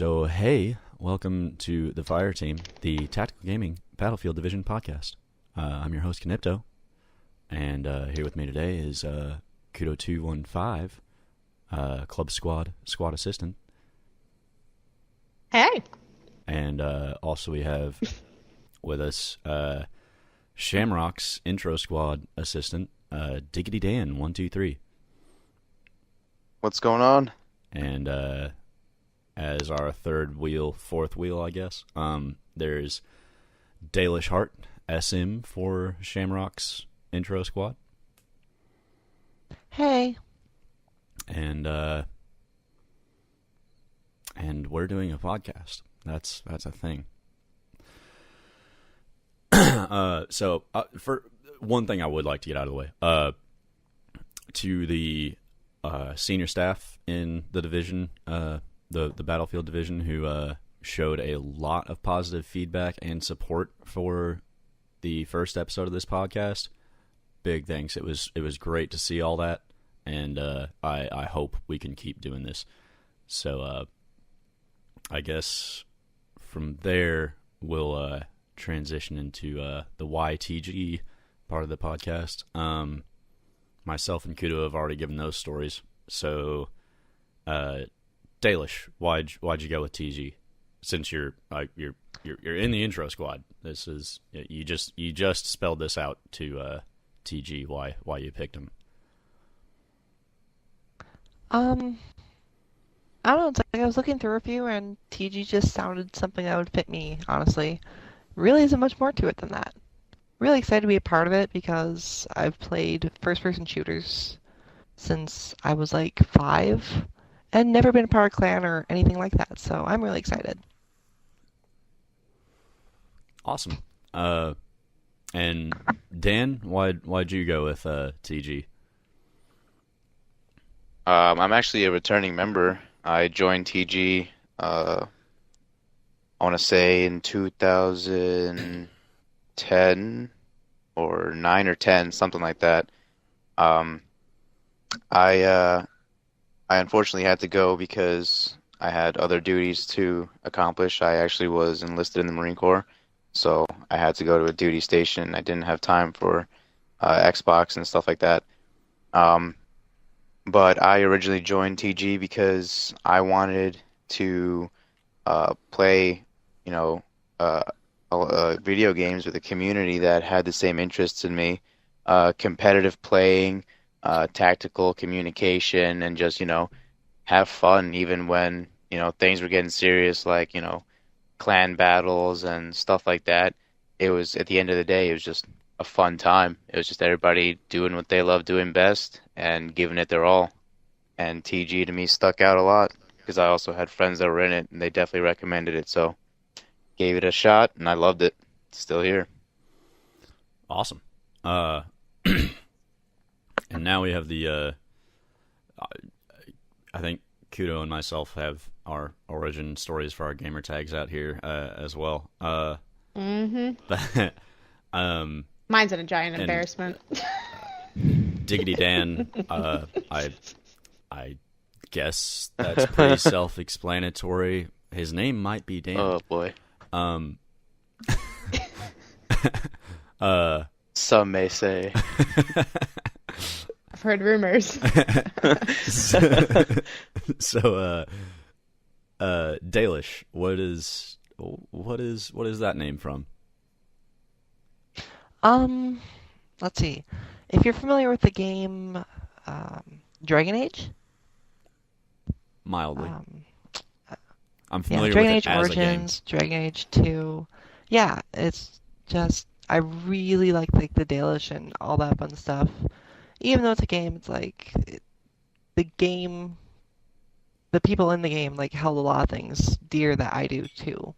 So, hey, welcome to the Fireteam, the Tactical Gaming Battlefield Division podcast. I'm your host, Conipto, and here with me today is Kudo215, Club Squad Assistant. Hey. And also we have with us Shamrock's Intro Squad Assistant, Diggity Dan 123. What's going on? And as our fourth wheel, I guess, there's Dalish Hart, SM for Shamrock's Intro Squad. Hey. And we're doing a podcast. That's a thing. So for one thing I would like to get out of the way, to the senior staff in the division, the Battlefield division, who showed a lot of positive feedback and support for the first episode of this podcast. Big thanks. It was great to see all that, and I hope we can keep doing this. So I guess from there we'll transition into the YTG part of the podcast. Myself and Kudo have already given those stories. So, Dalish, why'd you go with TG? Since you're in the intro squad, this is you just spelled this out to TG. Why you picked him? I don't know. It's like I was looking through a few, and TG just sounded something that would fit me. Honestly, really isn't much more to it than that. Really excited to be a part of it because I've played first-person shooters since I was like 5 and never been a part of clan or anything like that, so I'm really excited. Awesome. And Dan, why'd you go with TG? I'm actually a returning member. I joined TG, I want to say in 2010 or 9 or 10, something like that. I unfortunately had to go because I had other duties to accomplish. I actually was enlisted in the Marine Corps, so I had to go to a duty station. I didn't have time for Xbox and stuff like that. But I originally joined TG because I wanted to play, video games with a community that had the same interests in me, competitive playing, tactical communication, and just, have fun even when, things were getting serious, like, clan battles and stuff like that. It was, at the end of the day, it was just a fun time. It was just everybody doing what they love doing best and giving it their all. And TG to me stuck out a lot because I also had friends that were in it and they definitely recommended it. So gave it a shot and I loved it. Still here. Awesome. And now we have the I think Kudo and myself have our origin stories for our gamer tags out here as well. Mine's a giant embarrassment. Diggity Dan, I guess that's pretty self-explanatory. His name might be Dan. Oh boy. Some may say. I've heard rumors. So, Dalish, what is that name from? Let's see. If you're familiar with the game Dragon Age? Mildly. I'm familiar Dragon with it Age as Origins, Dragon Age 2. Yeah, it's just I really like the Dalish and all that fun stuff. Even though it's a game, it's like the game, the people in the game like held a lot of things dear that I do too.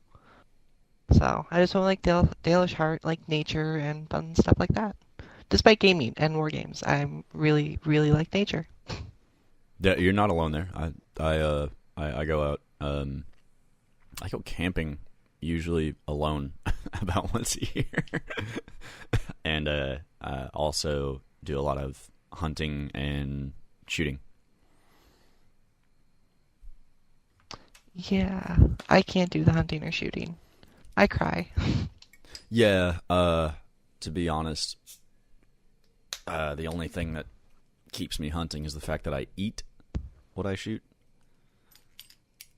So I just want like Dalish Heart, like nature and fun stuff like that. Despite gaming and war games, I'm really like nature. Yeah, you're not alone there. I go out. I go camping usually alone about once a year, and I also do a lot of hunting and shooting. Yeah, I can't do the hunting or shooting. I cry. Yeah, to be honest, the only thing that keeps me hunting is the fact that I eat what I shoot.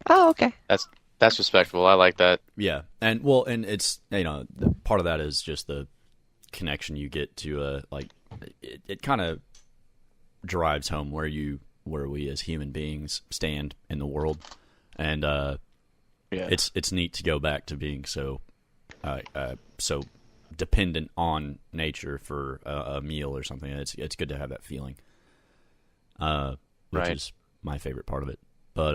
Oh, okay. That's respectable. I like that. Yeah, and it's part of that is just the connection you get to like it kind of drives home where we as human beings stand in the world, and Yeah. it's neat to go back to being so dependent on nature for a meal or something. It's good to have that feeling, which Right. is my favorite part of it. But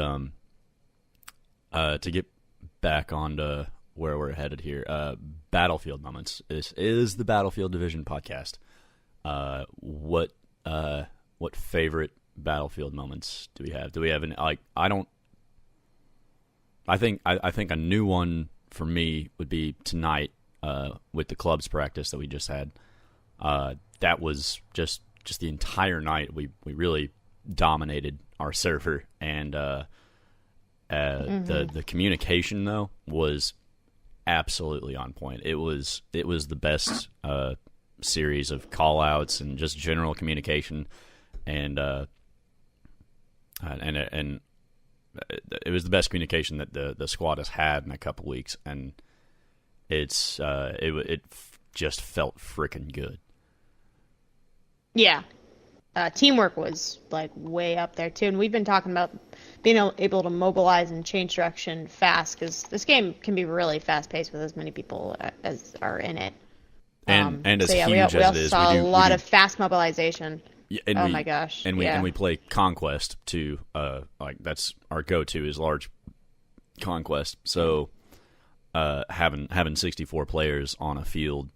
to get back onto where we're headed here, battlefield moments. This is the Battlefield Division podcast. What favorite battlefield moments do we have? Do we have any? Like, I don't. I think a new one for me would be tonight with the club's practice that we just had. That was just the entire night. We really dominated our server, and the communication though was absolutely on point. It was the best series of call outs and just general communication, and it was the best communication that the squad has had in a couple weeks, and it just felt freaking good. Yeah. Teamwork was like way up there too, and we've been talking about being able to mobilize and change direction fast because this game can be really fast paced with as many people as are in it. And as so yeah, huge we as also it is, saw we a do, lot of fast mobilization. Yeah, and Oh we, my gosh! And we yeah. and we play Conquest too. Like that's our go-to is large Conquest. So having 64 players on a field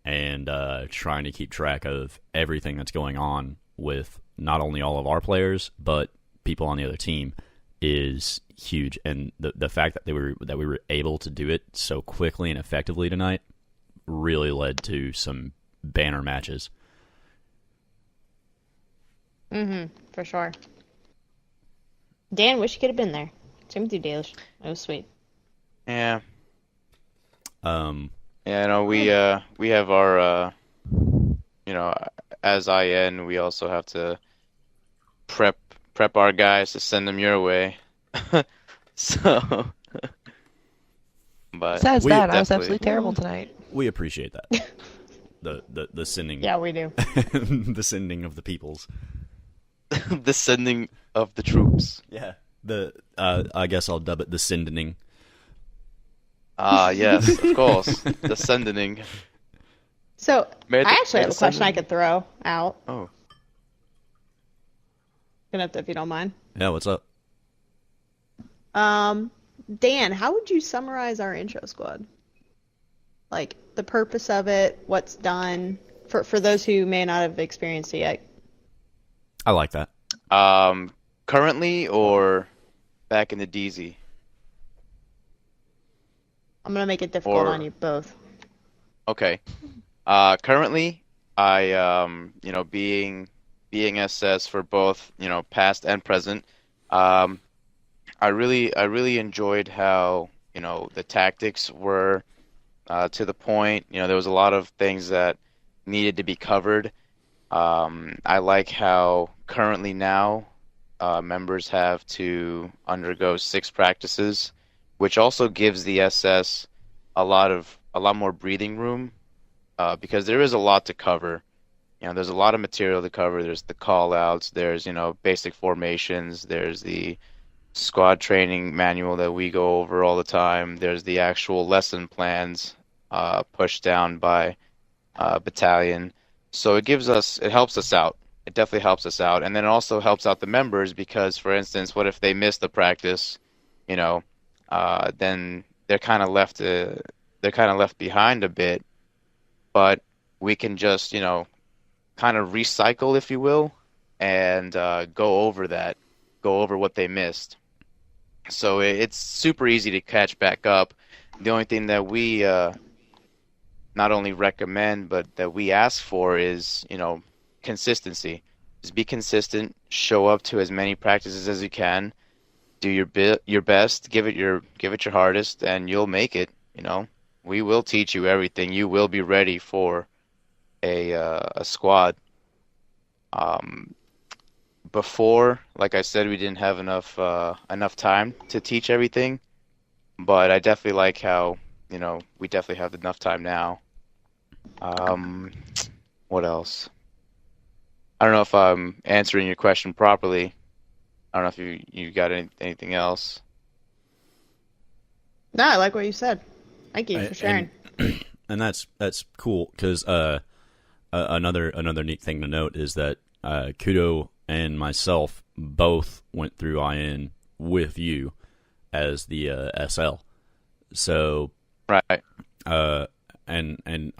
and trying to keep track of everything that's going on with not only all of our players but people on the other team is huge. And the fact that we were able to do it so quickly and effectively tonight really led to some banner matches. For sure. Dan, wish you could have been there. Same with you, Dalish. It was sweet. Yeah. Yeah, no, we have our as IN, we also have to prep our guys to send them your way. So, but Besides that, I was definitely- absolutely terrible tonight. we appreciate that. The sending, Yeah, we do. the sending of the peoples. the sending of the troops. Yeah. I guess I'll dub it the sending. Ah, yes, of course, the sending. So, May the- I actually may have a the question I sending- could throw out. Oh, If you don't mind. Yeah, what's up? Dan, how would you summarize our intro squad? Like the purpose of it, what's done for those who may not have experienced it yet. I like that. currently or back in the DZ? I'm gonna make it difficult Or- on you both. Okay. Currently, I being SS for both past and present. I really enjoyed how the tactics were to the point. There was a lot of things that needed to be covered. I like how currently now members have to undergo 6 practices, which also gives the SS a lot more breathing room because there is a lot to cover. There's a lot of material to cover. There's the call outs, there's basic formations, there's the squad training manual that we go over all the time, there's the actual lesson plans pushed down by battalion. So it helps us out. It definitely helps us out, and then it also helps out the members because, for instance, what if they miss the practice? Then they're kind of left behind a bit. But we can just kind of recycle, if you will, and go over what they missed. So it's super easy to catch back up. The only thing that we not only recommend but that we ask for is consistency. Just be consistent, show up to as many practices as you can, do your best, give it your hardest, and you'll make it. You know, we will teach you everything. You will be ready for a squad. Um, Before, like I said, we didn't have enough time to teach everything, but I definitely like how, we definitely have enough time now. Um, what else? I don't know if I'm answering your question properly. I don't know if you got anything else. No, I like what you said. Thank you for sharing. And that's cool because another neat thing to note is that Kudo and myself both went through IN with you as the SL. So Right. And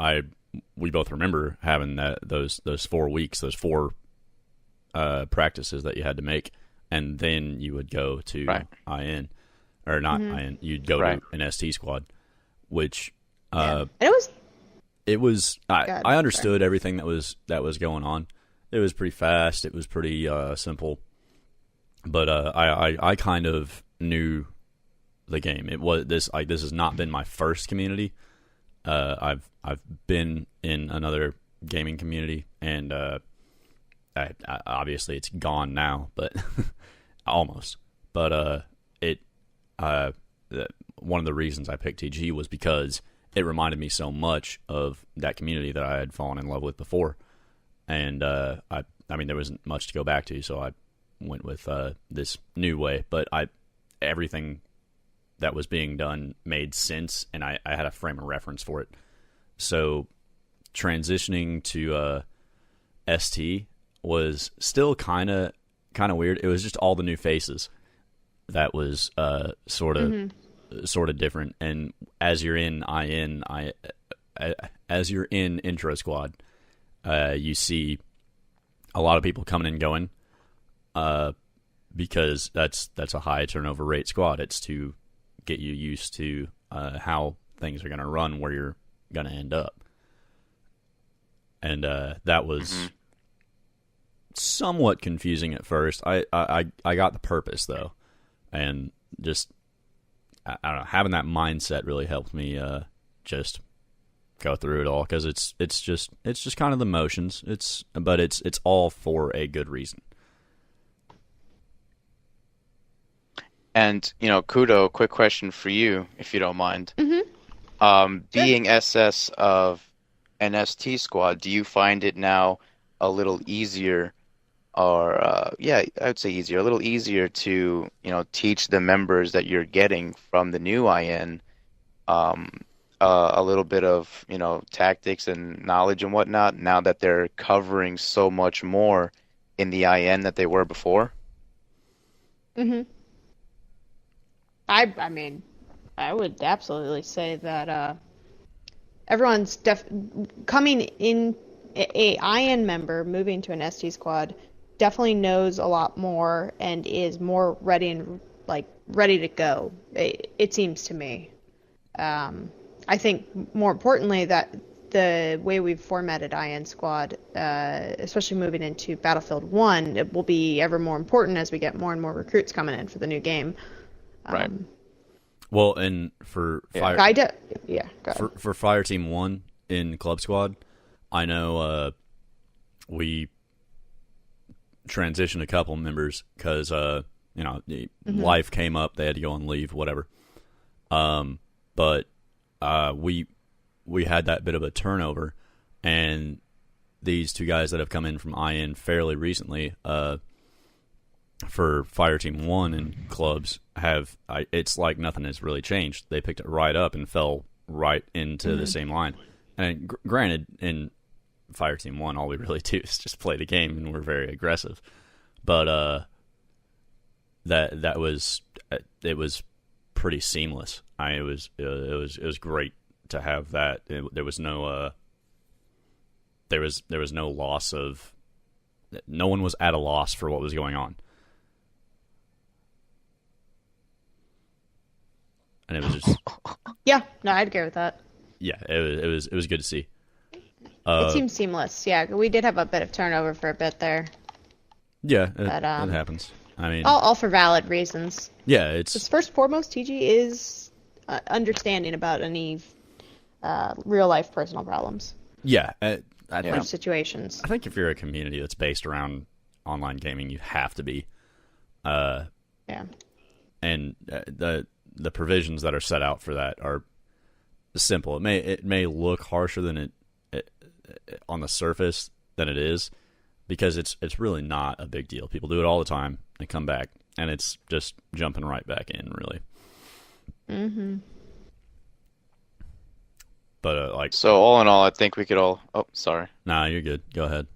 we both remember having those 4 weeks, those 4 practices that you had to make, and then you would go to IN, or not IN. You'd go to an ST squad, which And it was. God, I understood everything that was going on. It was pretty fast. It was pretty simple, but I kind of knew the game. It was this has not been my first community. I've been in another gaming community, and obviously it's gone now, but almost. But one of the reasons I picked TG was because it reminded me so much of that community that I had fallen in love with before, and I mean there wasn't much to go back to, so I went with this new way. But everything that was being done made sense, and I had a frame of reference for it. So transitioning to ST was still kind of weird. It was just all the new faces that was sort of different. And as you're in as you're in intro squad, you see a lot of people coming and going, because that's a high turnover rate squad. It's to get you used to how things are going to run, where you're going to end up. And that was somewhat confusing at first. I got the purpose though, and just I don't know, having that mindset really helped me just go through it all, because it's just kind of the motions. But it's all for a good reason. And Kudo, quick question for you, if you don't mind. Being SS of an ST squad, do you find it now a little easier, or I would say easier, a little easier to teach the members that you're getting from the new IN a little bit of tactics and knowledge and whatnot, now that they're covering so much more in the IN that they were before? I mean, I would absolutely say that everyone's coming in, a IN member moving to an ST squad definitely knows a lot more and is more ready and ready to go. It seems to me. I think more importantly that the way we've formatted IN squad, especially moving into Battlefield 1, it will be ever more important as we get more and more recruits coming in for the new game. Right. Well, and for go ahead. For Fireteam 1 in Club Squad, I know we transitioned a couple members because life came up, they had to go on leave, whatever. But we had that bit of a turnover, and these 2 guys that have come in from IN fairly recently, for Fireteam 1 and clubs, it's like nothing has really changed. They picked it right up and fell right into the same line. And granted, in Fireteam 1, all we really do is just play the game, and we're very aggressive. But it was pretty seamless. It was great to have that. There was no loss of. No one was at a loss for what was going on. And it was just I'd agree with that. Yeah, it was good to see. It seems seamless. Yeah, we did have a bit of turnover for a bit there. Yeah, it happens. I mean, all for valid reasons. yeah, Because first and foremost, TG is understanding about any real life personal problems yeah. or situations. I think if you're a community that's based around online gaming, you have to be. Yeah. And the provisions that are set out for that are simple. It may look harsher than it on the surface than it is, because it's really not a big deal. People do it all the time and come back, and it's just jumping right back in, really. Mm-hmm. But So all in all, I think we could all. Oh, sorry. nah, you're good. Go ahead.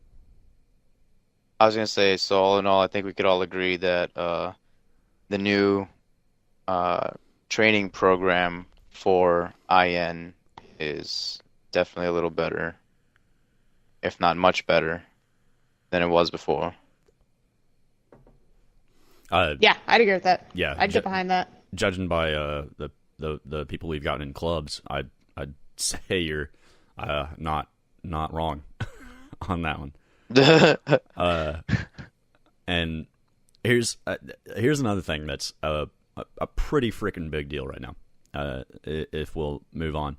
I was gonna say, so all in all, I think we could all agree that the new training program for IN is definitely a little better, if not much better, than it was before. Yeah, I'd agree with that. Yeah, I'd get behind that. Judging by the people we've gotten in clubs, I'd say you're not wrong on that one. And here's another thing that's a pretty freaking big deal right now. If we'll move on,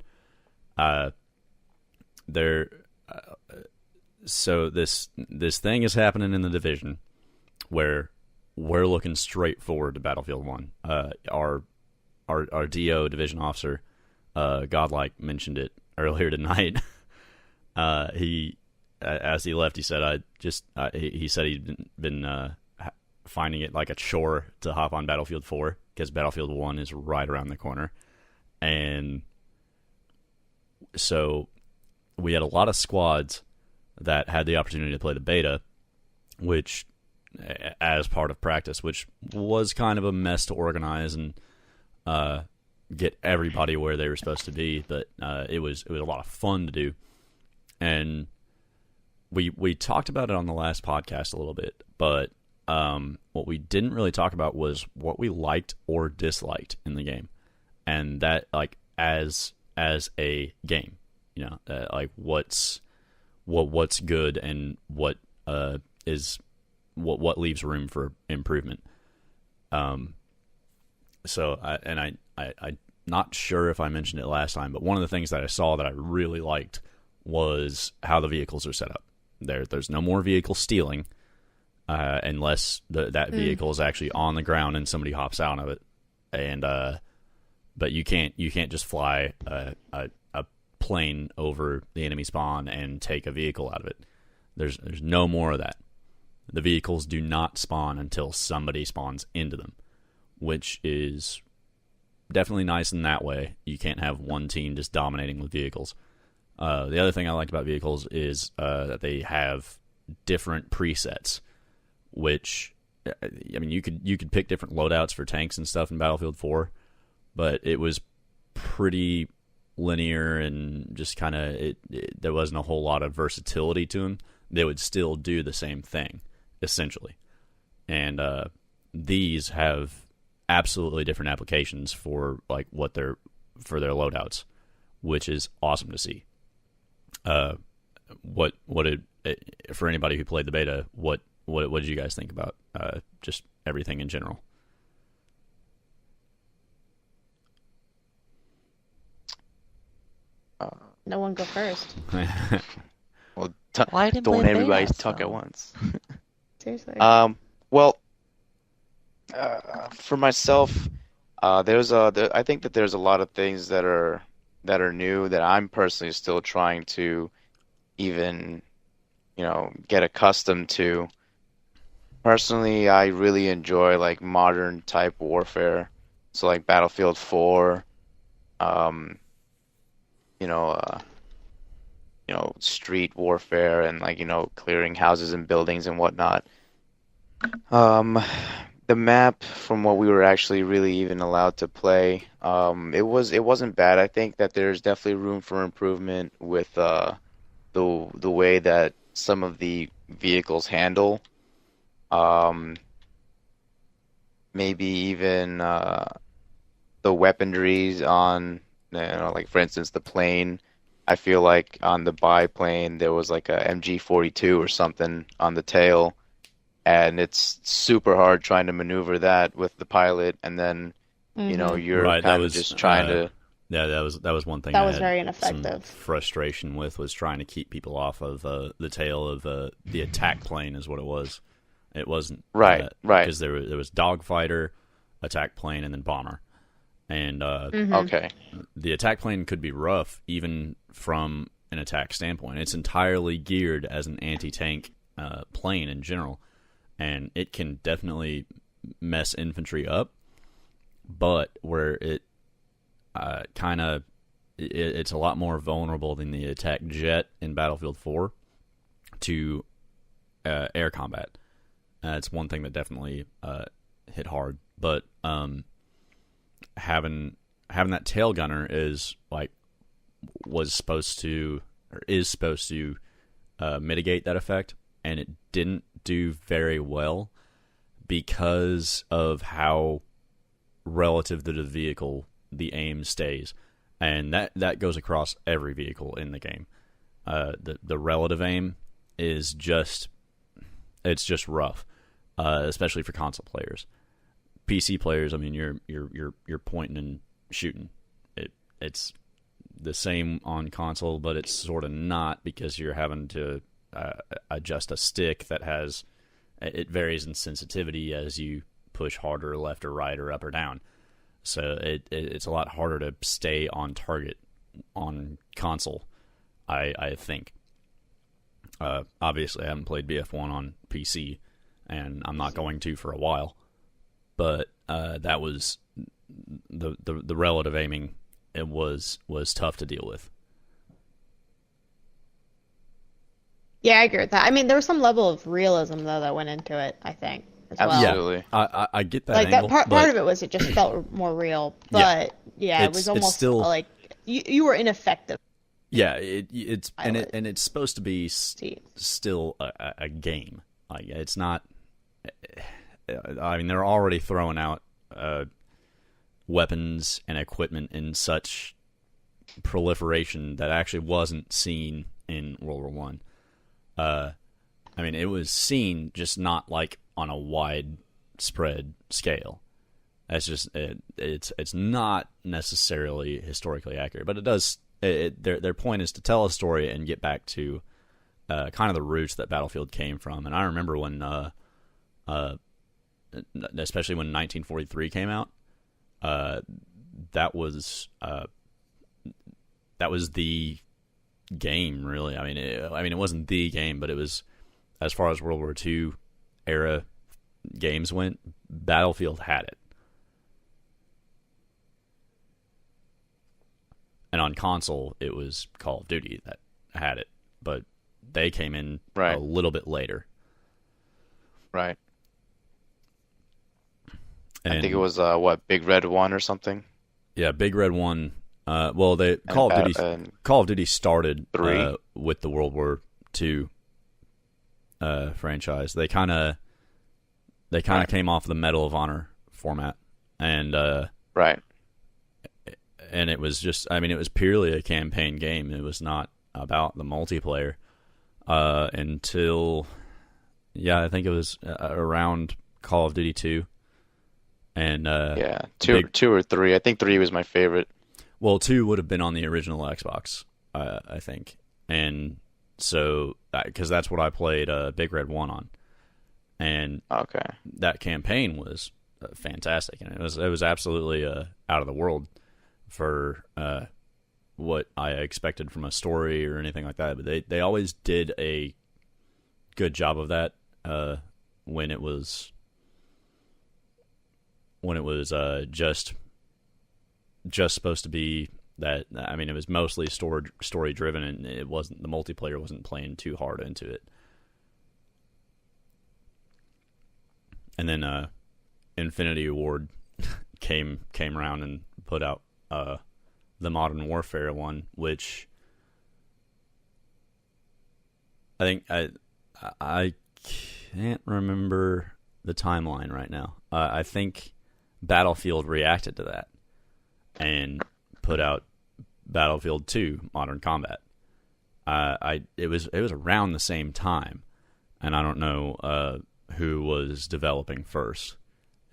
so this thing is happening in the division where we're looking straight forward to Battlefield 1. Our DO division officer, Godlike, mentioned it earlier tonight. He, as he left, he said, he said he'd been finding it like a chore to hop on Battlefield 4 because Battlefield 1 is right around the corner. And so we had a lot of squads that had the opportunity to play the beta, which, as part of practice, which was kind of a mess to organize and get everybody where they were supposed to be, but it was a lot of fun to do. And we talked about it on the last podcast a little bit, but what we didn't really talk about was what we liked or disliked in the game, and that, like, as a game, you know, like what's good and what what leaves room for improvement. So I'm not sure if I mentioned it last time, but one of the things that I saw that I really liked was how the vehicles are set up. There's no more vehicle stealing, unless that vehicle is actually on the ground and somebody hops out of it. And but you can't just fly a plane over the enemy spawn and take a vehicle out of it. There's no more of that. The vehicles do not spawn until somebody spawns into them, which is definitely nice in that way. You can't have one team just dominating with vehicles. The other thing I liked about vehicles is that they have different presets, which, I mean, you could pick different loadouts for tanks and stuff in Battlefield 4, but it was pretty linear and just kind of there wasn't a whole lot of versatility to them. They would still do the same thing, essentially. And these have absolutely different applications for like their loadouts, which is awesome to see. For anybody who played the beta, what did you guys think about just everything in general? No one go first. Well, Why didn't don't play everybody beta, talk so? at once. Seriously. Well, for myself, I think that there's a lot of things that are new that I'm personally still trying to even, get accustomed to. Personally, I really enjoy like modern type warfare, so like Battlefield 4, you know, street warfare and like, clearing houses and buildings and whatnot. The map, from what we were actually really even allowed to play, it wasn't bad. I think that there's definitely room for improvement with the way that some of the vehicles handle. Maybe even the weaponries on, like for instance the plane. I feel like on the biplane there was like a MG42 or something on the tail, and it's super hard trying to maneuver that with the pilot, and then you're Right, that kind of was just trying to. yeah, that was one thing That I was had very some ineffective. frustration with, was trying to keep people off of the tail of the attack plane is what it was. It wasn't Right, right. because there was dogfighter, attack plane, and then bomber, and Okay. the attack plane could be rough even from an attack standpoint. It's entirely geared as an anti-tank plane in general, and it can definitely mess infantry up. But where it it's a lot more vulnerable than the attack jet in Battlefield 4 to air combat. It's one thing that definitely hit hard. But having that tail gunner is supposed to mitigate that effect, and it didn't do very well because of how relative to the vehicle the aim stays, and that goes across every vehicle in the game. The relative aim is just rough, especially for console players. PC players, I mean, you're pointing and shooting. It's the same on console, but it's sort of not, because you're having to adjust a stick that it varies in sensitivity as you push harder left or right or up or down. So it's a lot harder to stay on target on console, I think. Obviously, I haven't played BF1 on PC, and I'm not going to for a while. But that was the relative aiming. It was tough to deal with. Yeah, I agree with that. I mean, there was some level of realism though that went into it, I think, as well. Absolutely. I get that Like angle, that part but of it was it just felt more real, but yeah, it was it's almost still, like you were ineffective. yeah, it's Pilot. and it's supposed to be See. still a game. Like, it's not. I mean, they're already throwing out weapons and equipment in such proliferation that actually wasn't seen in World War One. I mean, it was seen, just not like on a widespread scale. That's just it's not necessarily historically accurate, but it does. Their point is to tell a story and get back to kind of the roots that Battlefield came from. And I remember when, especially when 1943 came out, that was the game, really. I mean, it wasn't the game, but it was, as far as World War II era games went, Battlefield had it. And on console, it was Call of Duty that had it, but they came in a little bit later. Right. And I think it was Big Red 1 or something. Yeah, Big Red 1. Well, Call of Duty started 3 with the World War II franchise. They kind of came off the Medal of Honor format, and right. And it was just, I mean, it was purely a campaign game. It was not about the multiplayer until, I think it was around Call of Duty 2. And two or 3. I think 3 was my favorite. Well, 2 would have been on the original Xbox, I think. And so, because that's what I played Big Red 1 on. And that campaign was fantastic. And it was absolutely out of the world for what I expected from a story or anything like that. But they always did a good job of that when it was just supposed to be that. I mean, it was mostly story driven, and it wasn't, the multiplayer wasn't playing too hard into it. And then Infinity Ward came around and put out the Modern Warfare one, which I think I can't remember the timeline right now. I think Battlefield reacted to that and put out Battlefield 2 Modern Combat. It was around the same time, and I don't know who was developing first,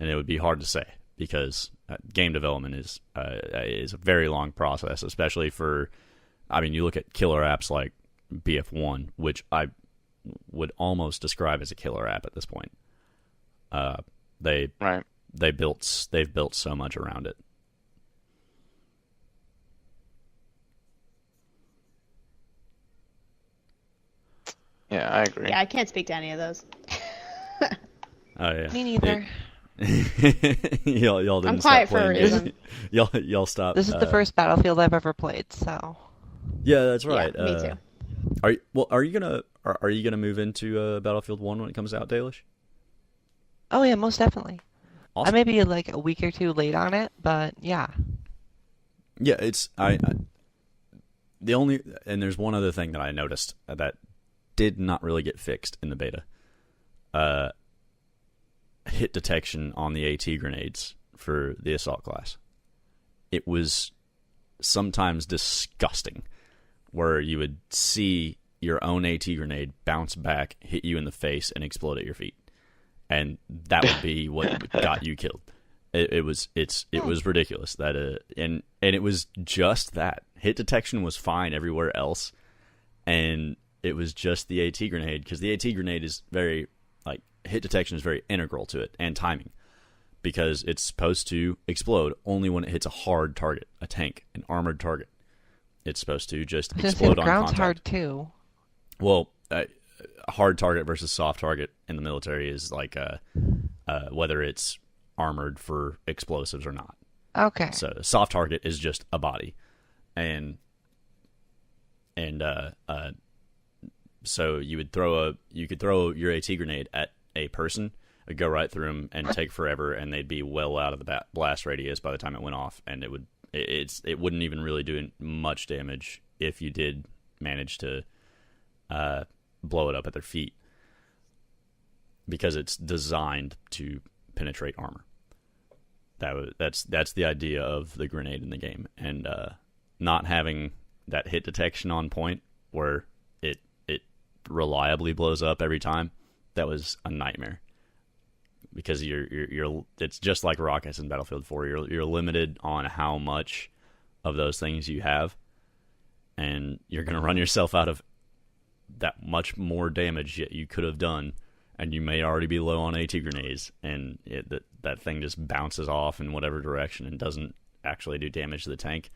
and it would be hard to say because game development is a very long process, especially for. I mean, you look at killer apps like BF1, which I would almost describe as a killer app at this point. They've built so much around it. Yeah, I agree. Yeah, I can't speak to any of those. Oh yeah, Me neither. y'all didn't I'm quiet stop for a playing reason. games. Y'all stopped. This is the first Battlefield I've ever played, so. Yeah, that's right. Yeah, me too. Are you gonna move into Battlefield 1 when it comes out, Dalish? Oh yeah, most definitely. Awesome. I may be like a week or two late on it, but yeah. Yeah, it's there's one other thing that I noticed that did not really get fixed in the beta. Hit detection on the AT grenades for the assault class. It was sometimes disgusting, where you would see your own AT grenade bounce back, hit you in the face, and explode at your feet, and that would be what got you killed. It was ridiculous that and it was just that hit detection was fine everywhere else, and it was just the AT grenade, because the AT grenade is very hit detection is very integral to it, and timing, because it's supposed to explode only when it hits a hard target, a tank, an armored target. It's supposed to just explode on ground's contact. hard too. Well, a hard target versus soft target in the military is like whether it's armored for explosives or not. Okay. So a soft target is just a body, and so you could throw your AT grenade at a person, it'd go right through them and take forever, and they'd be well out of the blast radius by the time it went off, and it wouldn't even really do much damage if you did manage to blow it up at their feet, because it's designed to penetrate armor. That's the idea of the grenade in the game, and not having that hit detection on point where it reliably blows up every time, that was a nightmare, because it's just like rockets in Battlefield 4. You're limited on how much of those things you have, and you're going to run yourself out of that much more damage yet you could have done, and you may already be low on AT grenades, and that thing just bounces off in whatever direction and doesn't actually do damage to the tank.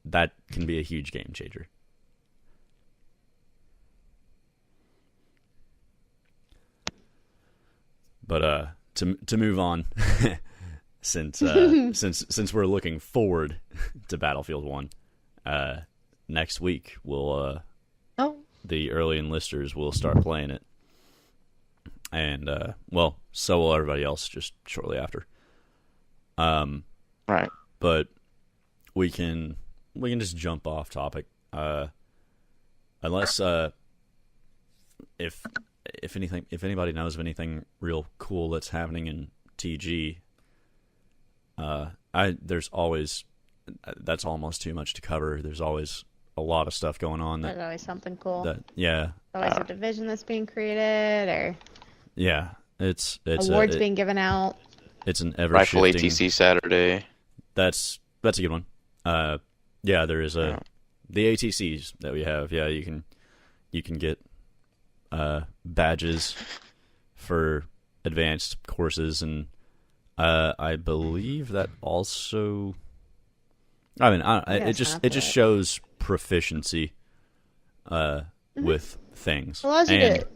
That can be a huge game changer. But to move on, since we're looking forward to Battlefield 1, next week the early enlisters will start playing it, and so will everybody else just shortly after. Right. But we can just jump off topic, unless if anybody knows of anything real cool that's happening in TG. There's always, that's almost too much to cover. There's always a lot of stuff going on. There's always something cool. Yeah. Always a division that's being created, or yeah, it's awards being given out. It's an ever Rifle shifting. ATC Saturday. That's a good one. Yeah, there is the ATCs that we have. Yeah, you can get badges for advanced courses, and I believe that also. I mean, it just shows proficiency with things. It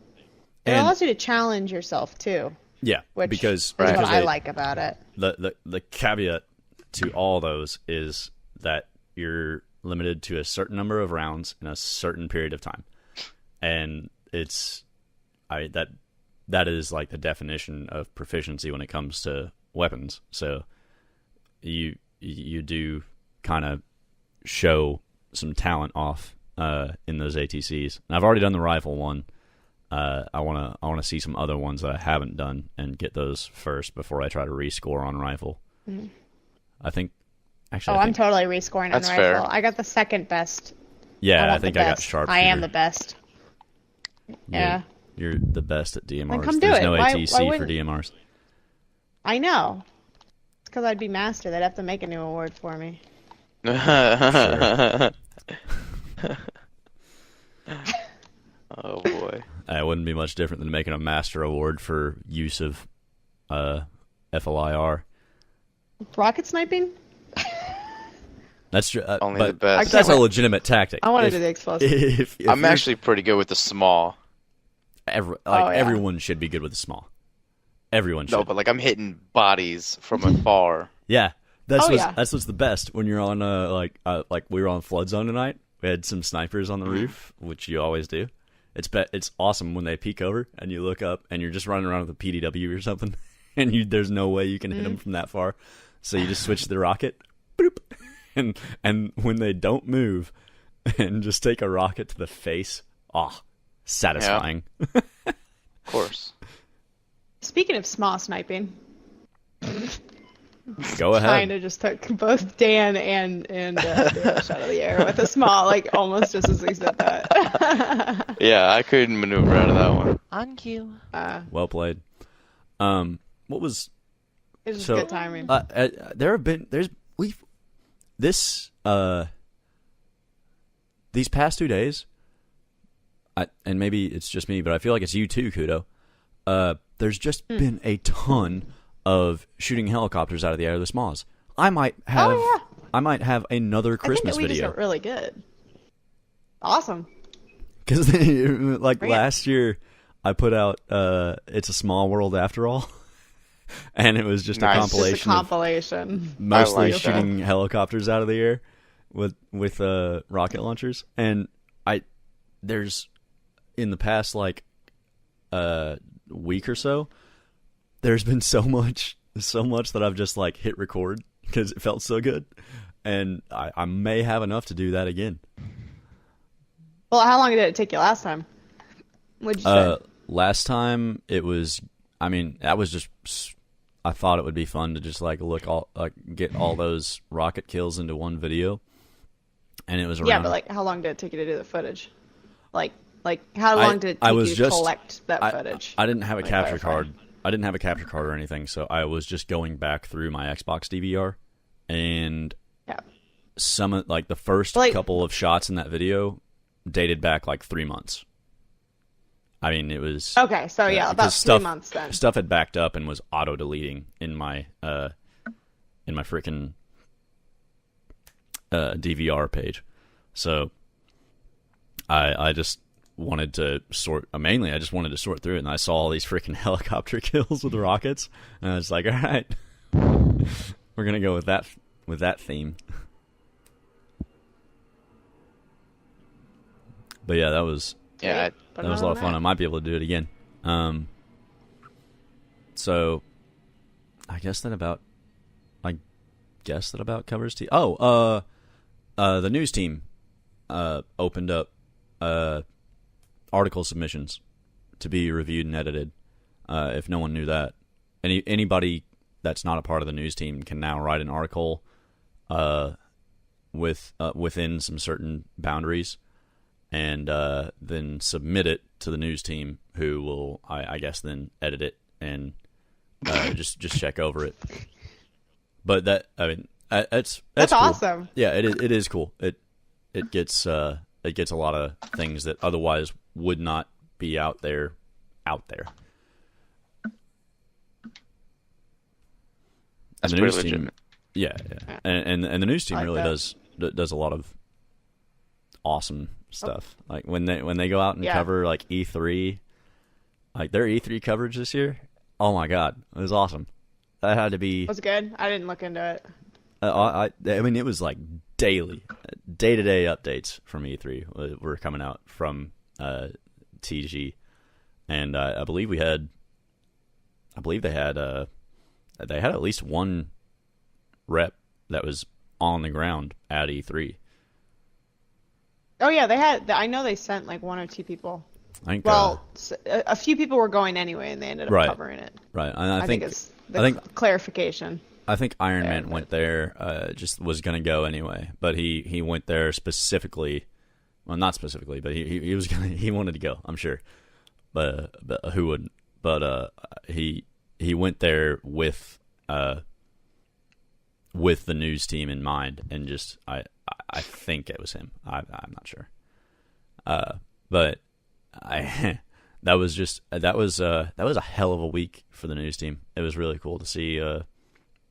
allows you to challenge yourself too. Yeah, which because is what I like about it. The caveat to all those is that you're limited to a certain number of rounds in a certain period of time, and that is like the definition of proficiency when it comes to weapons. So you do kind of show some talent off in those ATCs. And I've already done the rifle one. I want to see some other ones that I haven't done and get those first before I try to rescore on rifle. Mm-hmm. I think I'm totally rescoring on rifle. Fair. I got the second best. Yeah, I think I got sharpshooter. I am the best. Yeah. You're the best at DMRs. come do There's it. no Why ATC for wouldn't- DMRs. I know. It's because I'd be master. They'd have to make a new award for me. Oh boy. It wouldn't be much different than making a master award for use of FLIR. Rocket sniping? That's true. Only but the best. that's a wait. legitimate tactic. I want to If- do the explosive. if I'm you're- actually pretty good with the small. yeah. Everyone should be good with the small. Everyone should. No, but like I'm hitting bodies from afar. Yeah, that's Oh, what's, yeah. that's what's the best when you're on like we were on Flood Zone tonight. We had some snipers on the roof, which you always do. It's awesome when they peek over and you look up and you're just running around with a PDW or something, and there's no way you can hit them from that far, so you just switch to the rocket, boop, and when they don't move, and just take a rocket to the face, satisfying. Of course. Speaking of small sniping, Go ahead. kind of just took both Dan and Danish out of the air with a small, like almost just as we said that. Yeah, I couldn't maneuver out of that one. On cue. Well played. What was It was just So, good timing. These past 2 days, and maybe it's just me, but I feel like it's you too, Kudo. There's just been a ton of shooting helicopters out of the air of the smalls. I might have another I think Christmas that we video. just got really good. Awesome. Because like Bring it. last year, I put out "It's a Small World After All," and it was just Nice. a Just a Just a compilation of compilation. mostly I like that. shooting helicopters out of the air with rocket launchers. And there's in the past like week or so, there's been so much that I've just like hit record because it felt so good, and I may have enough to do that again. Well, how long did it take you last time? What'd you say? Last time it was, that was just, I thought it would be fun to just like get all those rocket kills into one video, and it was around. Yeah, but like, how long did it take you to do the footage? Like how long did it I take was you to just- collect that footage? I didn't have a Let me capture clarify. card. I didn't have a capture card or anything, so I was just going back through my Xbox DVR, and Yeah. some of like the first Like- couple of shots in that video dated back like 3 months. It was Okay, so yeah, about 'cause 3 months then. Stuff had backed up and was auto deleting in my freaking DVR page. So I just wanted to sort. Mainly, I just wanted to sort through it, and I saw all these freaking helicopter kills with rockets, and I was like, all right, we're gonna go with that theme. But yeah, that was Yeah, Put that it was a on lot the of fun. I map. might be able to do it again. So I guess that about covers the news team opened up article submissions to be reviewed and edited. If no one knew that, anybody that's not a part of the news team can now write an article within some certain boundaries, and then submit it to the news team, who will, I guess, then edit it and just check over it. But that's That's cool. awesome. Yeah, it is cool. It gets a lot of things that otherwise would not be out there. That's And the pretty news team- legitimate. Yeah. And the news team I like really that. does a lot of awesome stuff. Like when they go out and Yeah. cover like E3, like their E3 coverage this year. Oh my god, it was awesome. That had to be. Was it good? I didn't look into it. It was like day-to-day updates from E3 were coming out from TG, and I believe they had at least one rep that was on the ground at E3. Oh yeah, they had. I know they sent like 1 or 2 people. I think. Well, a few people were going anyway, and they ended up Right. covering it. right, and I think it's the I think- clarification. I think Iron There, Man but- went there, just was going to go anyway, but he went there specifically. Well, not specifically, but he was he wanted to go, I'm sure. but who wouldn't? But he went there with the news team in mind, and just I think it was him. I'm not sure. But that was a hell of a week for the news team. It was really cool to see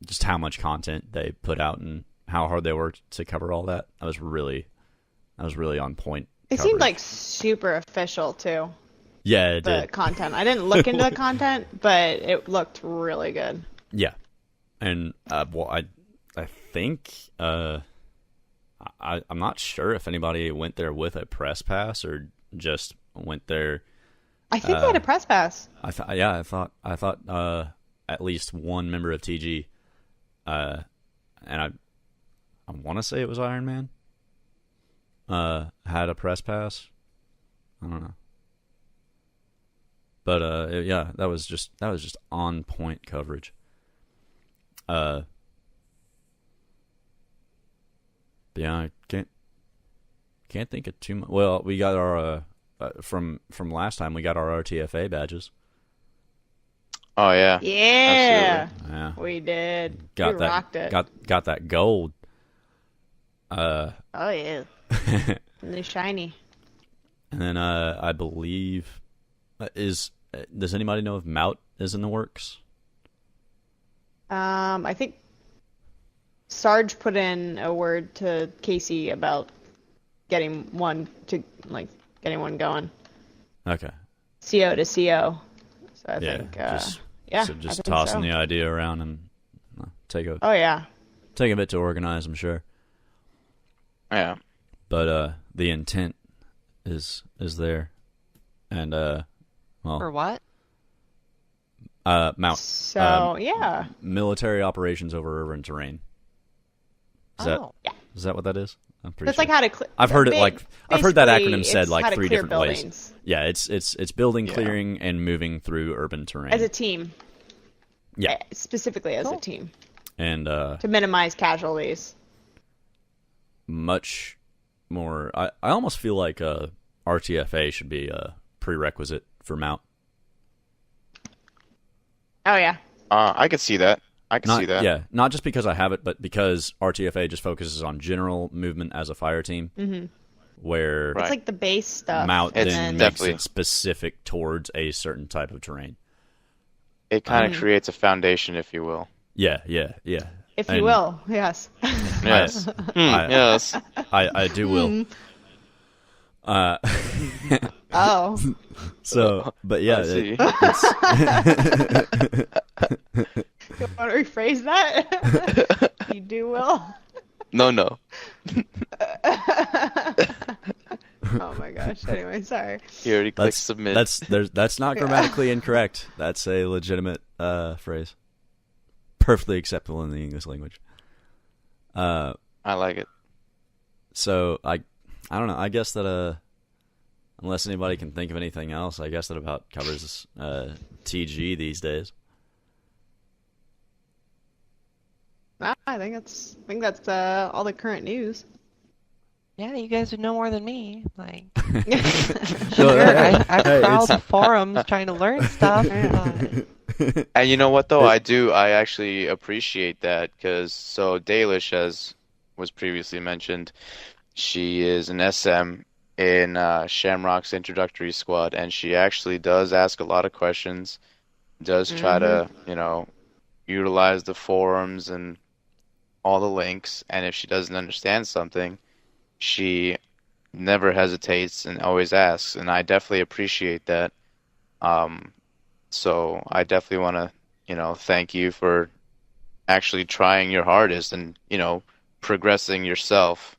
just how much content they put out and how hard they worked to cover all that. That was really on point. It seemed like super official too. Yeah, it the did. content. I didn't look into the content, but it looked really good. Yeah, and well, I think I'm not sure if anybody went there with a press pass or just went there. I think they had a press pass. I thought at least one member of TG, and I want to say it was Iron Man. Had a press pass. I don't know. But yeah, that was just on point coverage. Yeah, I can't think of too much. Well, we got our from last time we got our RTFA badges. Oh yeah. Yeah. Absolutely. Yeah, We did. got We that. rocked it. Got that gold. Oh yeah. And they're shiny. And then I believe does anybody know if Mout is in the works? I think Sarge put in a word to Casey about getting one going. Okay. CO to CO. So I Yeah. think Just yeah. so I just think tossing so. the idea around and take a Oh yeah. bit to organize, I'm sure. Yeah. But the intent is there, and For what? Mount So yeah. military operations over urban terrain. Is Oh. that what that is? I'm pretty That's sure. like how to. I've heard it I've heard that basically, acronym said it's like how to 3 clear different ways. buildings Yeah, it's building Yeah. clearing and moving through urban terrain. as a team. Yeah. Specifically as a Cool. team And to minimize casualties. much more. I almost feel like RTFA should be a prerequisite for Mount. Oh yeah. I could see that. I can see that. Yeah, not just because I have it, but because RTFA just focuses on general movement as a fire team, where Right. It's like the base stuff. Mount It's then makes definitely- it specific towards a certain type of terrain. It kind of creates a foundation, if you will. Yeah. If you And will, yes. Yes. Yes. I do will. Oh. So, but yeah, I see. You want to rephrase that? You do will. No. Oh my gosh. Anyway, sorry. He already clicked submit. that's not grammatically incorrect. That's a legitimate phrase, perfectly acceptable in the English language. I like it. So I don't know. I guess that unless anybody can think of anything else, I guess that about covers TG these days. I think that's all the current news. Yeah, you guys would know more than me. Like, No, sure, I hey, prowled it's- the forums trying to learn stuff. but And you know what though? I actually appreciate that because Dalish, as was previously mentioned, she is an SM in Shamrock's introductory squad, and she actually does ask a lot of questions, does try to, utilize the forums and all the links, and if she doesn't understand something, she never hesitates and always asks, and I definitely appreciate that. So I definitely want to, thank you for actually trying your hardest and, progressing yourself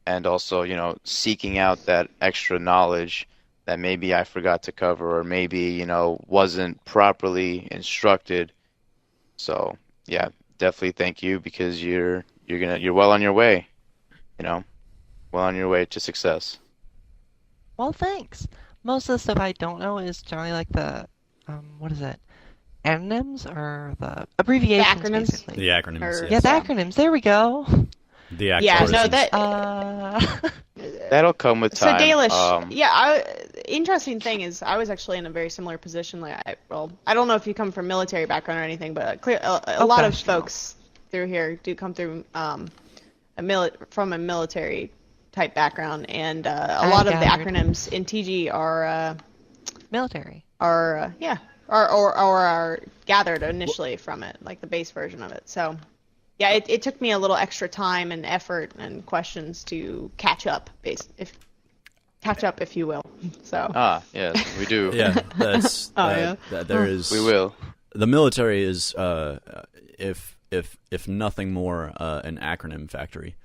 and also, seeking out that extra knowledge that maybe I forgot to cover or maybe, wasn't properly instructed. So, yeah, definitely thank you because you're well on your way, well on your way to success. well, thanks. Most of the stuff I don't know is generally like the, what is it? Acronyms or the abbreviations, acronyms? basically. The acronyms. Or- Yeah, the Yeah. acronyms. There we go. The Yeah, no, acronyms. that. Uh, That'll come with So time. Dalish, yeah, interesting thing is, I was actually in a very similar position. Like, I don't know if you come from military background or anything, but a lot of gosh, no. folks through here do come through from a military type background, and a lot of the gathered. acronyms in TG are Military. are gathered initially from it, like the base version of it. So, yeah, it took me a little extra time and effort and questions to catch up, if you will. So. Yes, we do. Yeah, that's yeah. there is. We will. The military is, if nothing more, an acronym factory.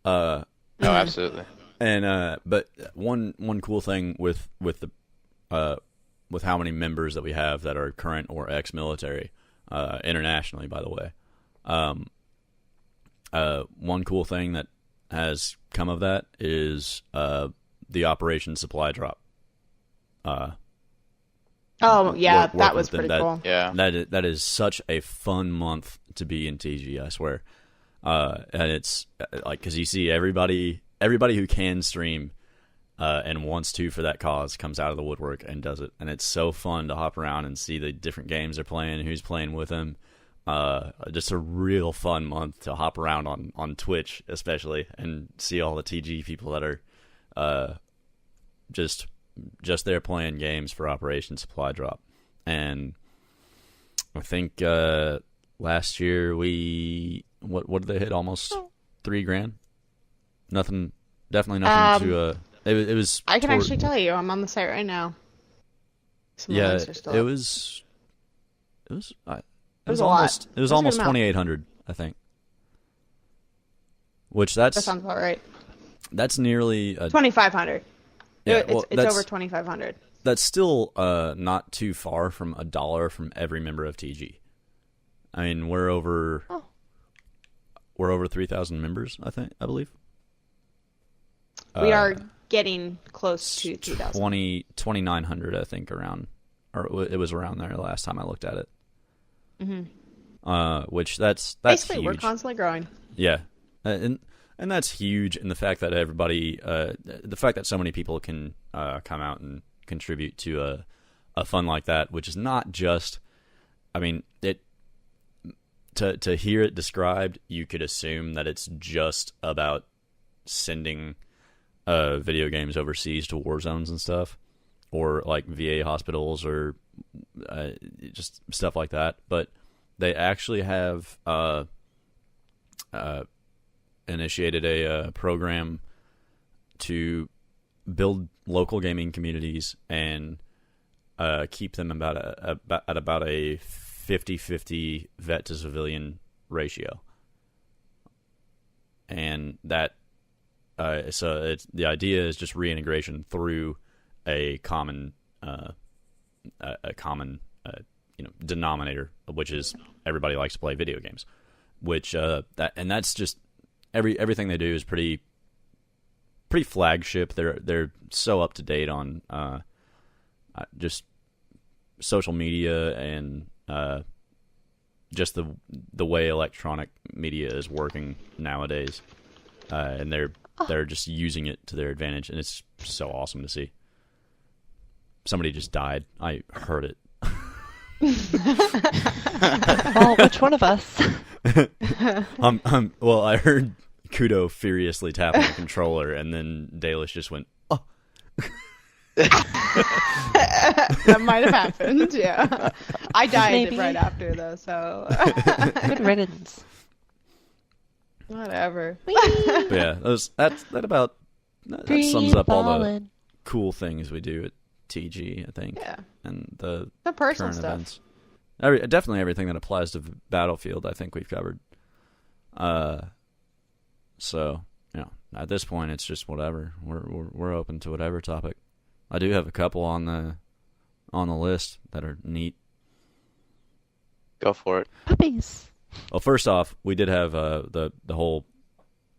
Oh, absolutely. And but one cool thing with how many members that we have that are current or ex-military, internationally, by the way. One cool thing that has come of that is the Operation Supply Drop. Oh yeah, working that was with them. pretty cool. Yeah. That is such a fun month to be in TG, I swear. And it's like, because you see everybody who can stream and wants to for that cause comes out of the woodwork and does it, and it's so fun to hop around and see the different games they're playing, who's playing with them. Just a real fun month to hop around on Twitch, especially, and see all the TG people that are just there playing games for Operation Supply Drop. And I think last year what did they hit, almost $3,000? Definitely nothing to it was I can actually tell you, I'm on the site right now. Some of the links are still it up. was It was almost a lot. it was It was a good almost amount. 2,800, I think. Which That sounds about right. that's nearly 2,500. yeah, It's well, it's that's over 2,500. that's still not too far from $1 from every member of TG. I mean, we're over 3,000 members, I believe. We are getting close to 2,000. 2,900, I think, around, or it was around there last time I looked at it. Mm-hmm. Which that's Basically, huge. we're constantly growing. Yeah, and that's huge. And the fact that the fact that so many people can come out and contribute to a fun like that, which is not just, I mean, to hear it described, you could assume that it's just about sending video games overseas to war zones and stuff, or like VA hospitals, or just stuff like that. But they actually have initiated a program to build local gaming communities and keep them at about a 50-50 vet to civilian ratio. And that so the idea is just reintegration through a common denominator, which is everybody likes to play video games. Which that's just everything they do is pretty flagship. They're so up to date on just social media and just the way electronic media is working nowadays, and they're just using it to their advantage, and it's so awesome to see. Somebody just died. I heard it. Well, which one of us? Well, I heard Kudo furiously tapping the controller, and then Dalish just went, "Oh." That might have happened, yeah. I died Maybe. right after, though, so... Good riddance. Whatever. But yeah, that sums up all the Fallen. cool things we do at TG, I think. Yeah. And the personal current stuff. events. Definitely everything that applies to Battlefield, I think we've covered. So, at this point, it's just whatever. We're open to whatever topic. I do have a couple on the list that are neat. Go for it. Puppies. Well, first off, we did have the whole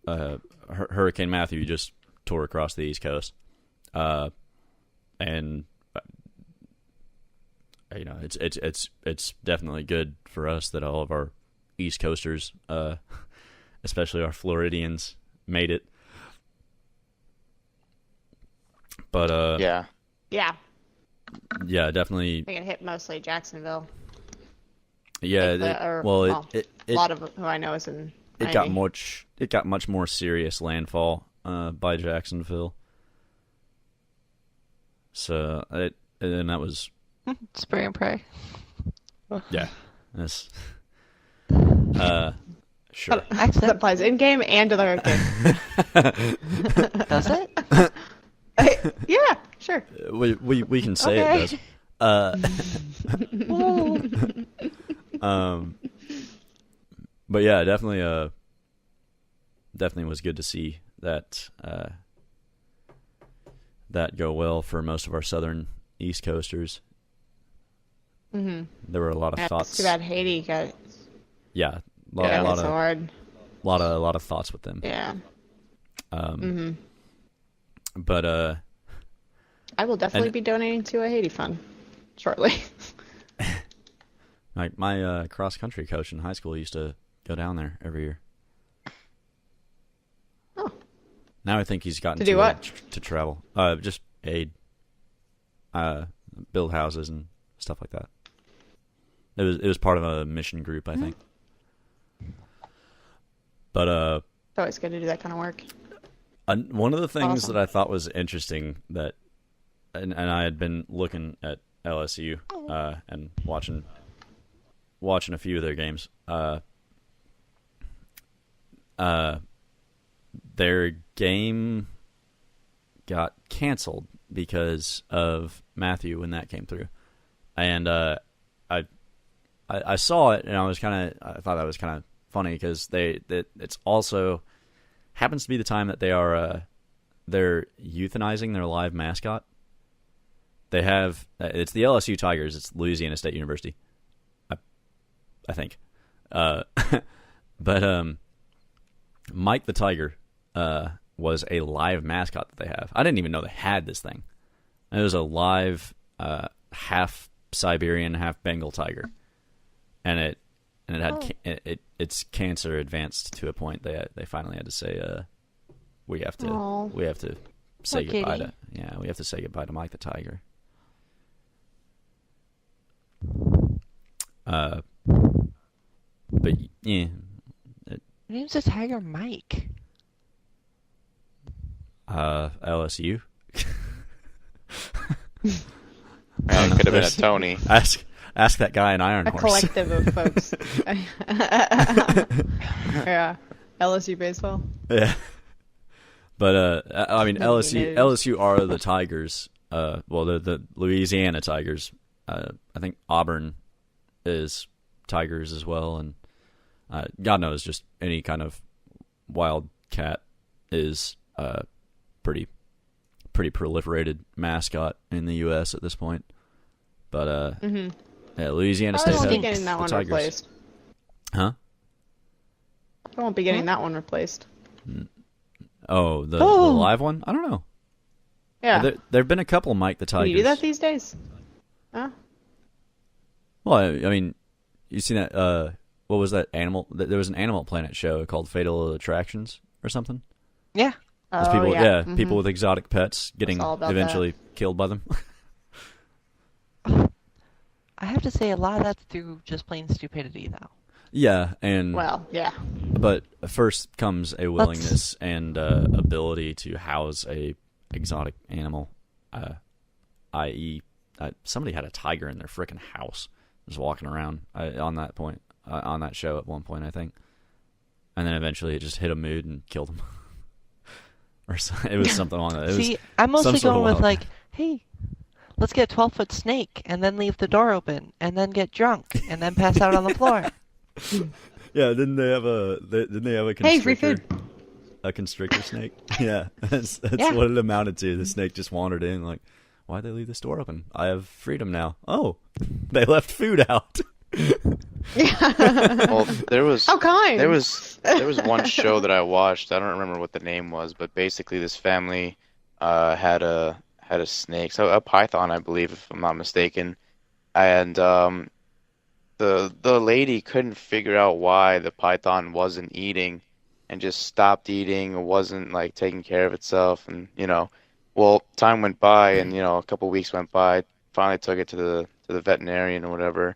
Hurricane Matthew just tore across the East Coast, and it's definitely good for us that all of our East Coasters, especially our Floridians, made it. But Yeah. Yeah, Yeah, definitely. I think it hit mostly Jacksonville. Yeah, Like a it lot of who I know is in it got Miami. much more serious landfall by Jacksonville. So and that was Spray and pray. yeah, that's sure. That Accident. applies in game and to the hurricane. Does it? Yeah, sure. We can say Okay. it does. But yeah, definitely was good to see that that go well for most of our southern East Coasters. Mm-hmm. There were a lot of It's thoughts. too bad Haiti got Yeah, Yeah. lot so of hard. lot of thoughts with them. Yeah. But I will definitely And- be donating to a Haiti fund shortly. like my cross country coach in high school used to go down there every year. Oh. Now I think he's gotten To do too what? old to travel. Just aid, build houses and stuff like that. It was part of a mission group, I think. But It's always good to do that kind of work. one of the things Awesome. that I thought was interesting that, and I had been looking at LSU and watching a few of their games. Their game got canceled because of Matthew when that came through, and I saw it and I thought that was kind of funny because it's also happens to be the time that they're euthanizing their live mascot. They have it's the LSU Tigers. It's Louisiana State University, I think. But Mike the Tiger was a live mascot that they have. I didn't even know they had this thing. It was a live half Siberian, half Bengal tiger, and it had its cancer advanced to a point they finally had to say we have to say Poor goodbye kitty. to we have to say goodbye to Mike the Tiger. But yeah, Name's the Tiger Mike. LSU. Man, it could have been a Tony. Ask that guy in Iron A Horse. collective of folks. Yeah. LSU baseball. Yeah. But I mean Nobody knows. LSU are the Tigers. Well, the Louisiana Tigers. I think Auburn is Tigers as well, and God knows, just any kind of wildcat is pretty proliferated mascot in the U.S. at this point. But yeah, Louisiana I State won't be had getting that the one Tigers. replaced. Huh? I won't be getting that one replaced. Oh, the Oh. live one? I don't know. Yeah. There have been a couple Mike the Can Tigers. you do that these days? Huh? Well, I mean, you seen that? What was that animal? There was an Animal Planet show called Fatal Attractions or something. Yeah. There's Oh, people, yeah. people with exotic pets getting all about eventually killed by them. I have to say a lot of that's through just plain stupidity, though. Yeah, and Well, yeah. but first comes a willingness and ability to house a exotic animal, i.e., somebody had a tiger in their frickin' house, just walking around on that point on that show at one point, I think, and then eventually it just hit a mood and killed him, or it was something along that. See, I'm mostly some sort of going with wild- like, hey, let's get a 12-foot snake and then leave the door open and then get drunk and then pass out on the floor. Yeah, didn't they have a constrictor? Hey, free food. A constrictor snake? Yeah, that's Yeah. what it amounted to. The snake just wandered in, like, why'd they leave this door open? I have freedom now. Oh, they left food out. Well, there was How kind. there was one show that I watched. I don't remember what the name was, but basically this family had a snake, so a python, I believe, if I'm not mistaken, and the lady couldn't figure out why the python wasn't eating and just stopped eating or wasn't like taking care of itself, and Well, time went by, and a couple weeks went by. Finally took it to the veterinarian or whatever,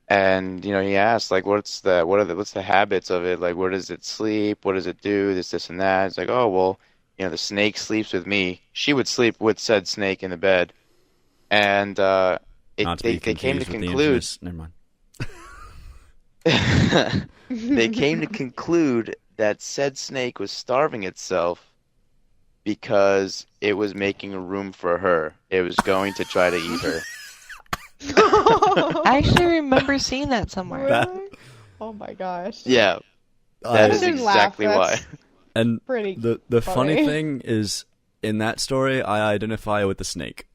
and he asked like, what's the habits of it? Like, where does it sleep? What does it do? This, and that. It's like, oh well, the snake sleeps with me. She would sleep with said snake in the bed, and Not to be they came to confused with the conclude. infamous- Never mind. They came to conclude that said snake was starving itself because it was making room for her. It was going to try to eat her. I actually remember seeing that somewhere. That- Really? Oh my gosh. Yeah, that is shouldn't laugh, exactly why. that's- And Pretty the funny funny. thing is, in that story, I identify with the snake.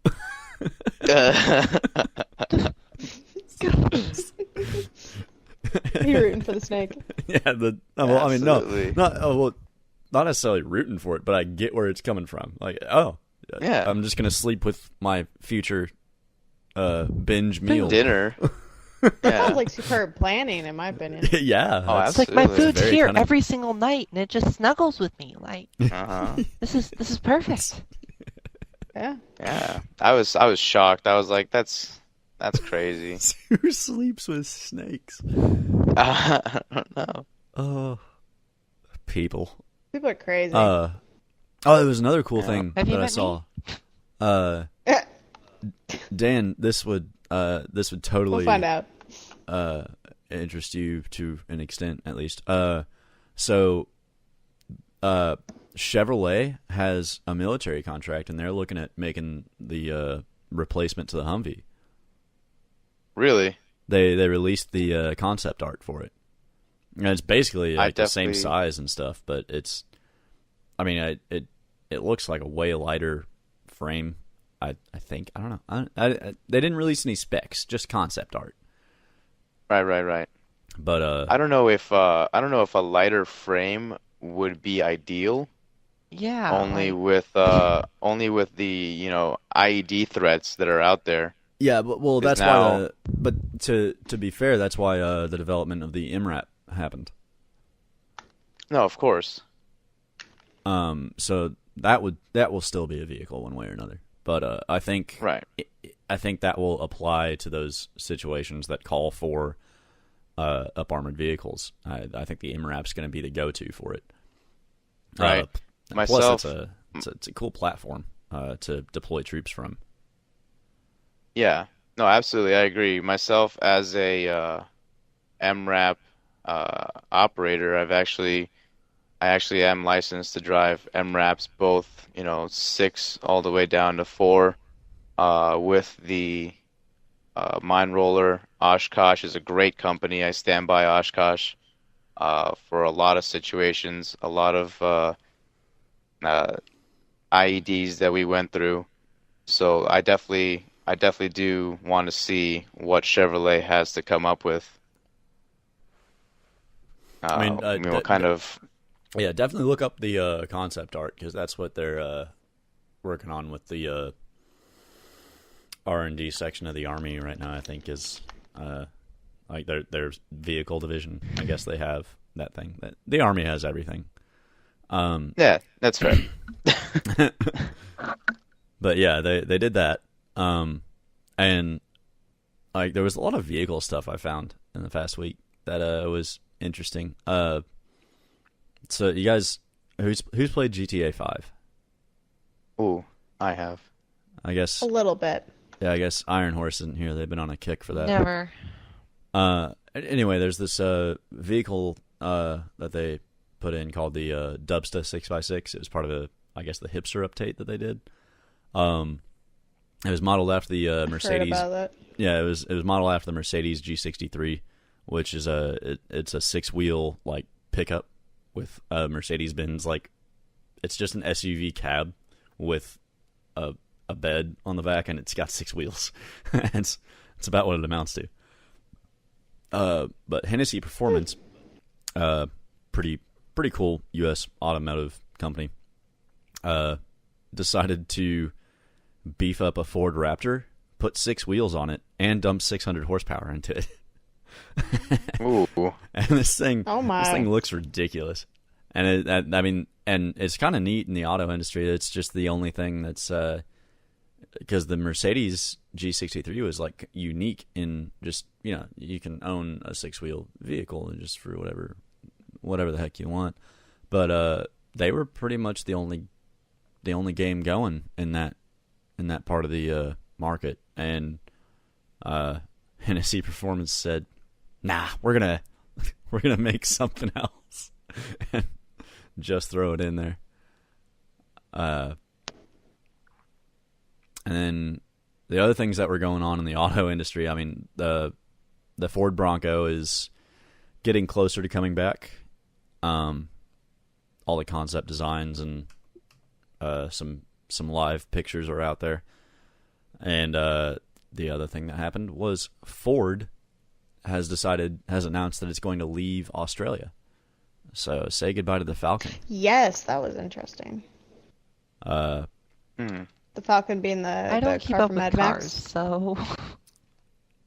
You're rooting for the snake. Yeah, well, I mean, no, Absolutely. not necessarily rooting for it, but I get where it's coming from. Like, oh, Yeah. I'm just gonna sleep with my future binge meal. Dinner. Sounds Yeah. like superb planning, in my opinion. Yeah, Oh, that's- It's like my Absolutely. food's Very here cunning. every single night, and it just snuggles with me. Like Uh-huh. this is perfect. Yeah. Yeah. I was shocked. I was like, that's crazy. Who sleeps with snakes? I don't know. Oh, people. People are crazy. Oh, there was another cool Yeah. thing Have you that I met saw. Dan, this would we'll totally find out. interest you to an extent, at least. So Chevrolet has a military contract, and they're looking at making the replacement to the Humvee. Really? They released the concept art for it, and it's basically I like the same definitely- size and stuff, but it looks like a way lighter frame. I think, I don't know. They didn't release any specs, just concept art. Right. But I don't know if a lighter frame would be ideal. Yeah. Only like- with the IED threats that are out there. yeah, well, is that's now- why. But to be fair, that's why the development of the MRAP happened. No, of course. So that will still be a vehicle one way or another. But I think Right. I think that will apply to those situations that call for up armored vehicles. I think the MRAP's going to be the go-to for it. Right. Plus, Myself- it's a cool platform to deploy troops from. Yeah. No, absolutely. I agree. Myself as a MRAP operator, I actually am licensed to drive MRAPs, both 6 all the way down to 4, with the mine roller. Oshkosh is a great company. I stand by Oshkosh for a lot of situations, a lot of IEDs that we went through. So I definitely do want to see what Chevrolet has to come up with. What kind of Yeah, definitely look up the concept art, because that's what they're working on with the R&D section of the Army right now. I think is like their vehicle division. I guess they have that thing. That the Army has everything. Yeah, that's fair. But yeah, they did that. And like there was a lot of vehicle stuff I found in the past week that was interesting. So you guys, who's played GTA 5? Ooh, I have. I guess A little bit. yeah. I guess Iron Horse isn't here. They've been on a kick for that. Never. Anyway, there's this vehicle that they put in called the Dubsta 6x6. It was part of I guess the hipster update that they did. It was modeled after the Mercedes. Heard about that. Yeah, it was modeled after the Mercedes G63, which is it's a 6-wheel like pickup with a Mercedes-Benz, like it's just an SUV cab with a bed on the back, and it's got 6 wheels. it's about what it amounts to. But Hennessy Performance, pretty cool U.S. automotive company, decided to beef up a Ford Raptor, put 6 wheels on it, and dump 600 horsepower into it. Ooh, And this thing, Oh my. this thing looks ridiculous. I mean, and it's kind of neat in the auto industry. It's just the only thing that's because the Mercedes G63 was like unique in just, you know, you can own a 6-wheel vehicle just for whatever the heck you want, but they were pretty much the only game going in that part of the market, and Hennessy Performance said, "Nah, we're gonna make something else and just throw it in there." And then the other things that were going on in the auto industry, I mean, the Ford Bronco is getting closer to coming back. All the concept designs and some live pictures are out there. And the other thing that happened was Ford has announced that it's going to leave Australia. So say goodbye to the Falcon. Yes, that was interesting. The Falcon being I the don't keep car up from with Mad cars, Max. so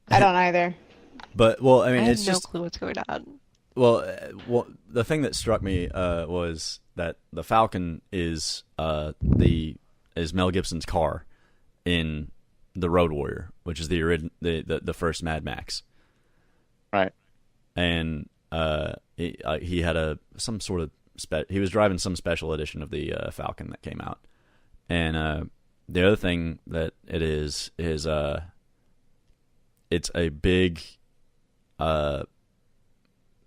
I don't either. But well, I mean, I have it's no just clue what's going on. well, the thing that struck me was that the Falcon is Mel Gibson's car in the Road Warrior, which is the first Mad Max. Right. And he had some sort of he was driving some special edition of the Falcon that came out, and the other thing that it is it's a big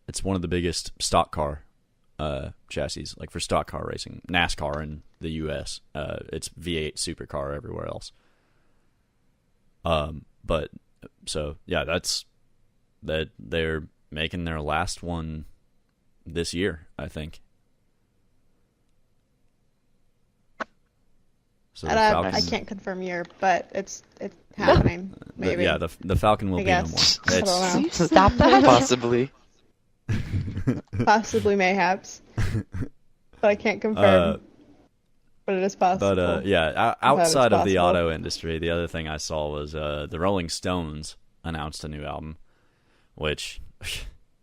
it's one of the biggest stock car chassis, like for stock car racing, NASCAR in the U.S. It's V8 supercar everywhere else. But so yeah, that's that they're making their last one this year, I think. So I can't confirm year, but it's happening. Maybe. The Falcon will be no more. I don't know. Will you stop that? Possibly. Possibly, mayhaps, but I can't confirm. But it is possible. But outside of the auto industry, the other thing I saw was the Rolling Stones announced a new album, which,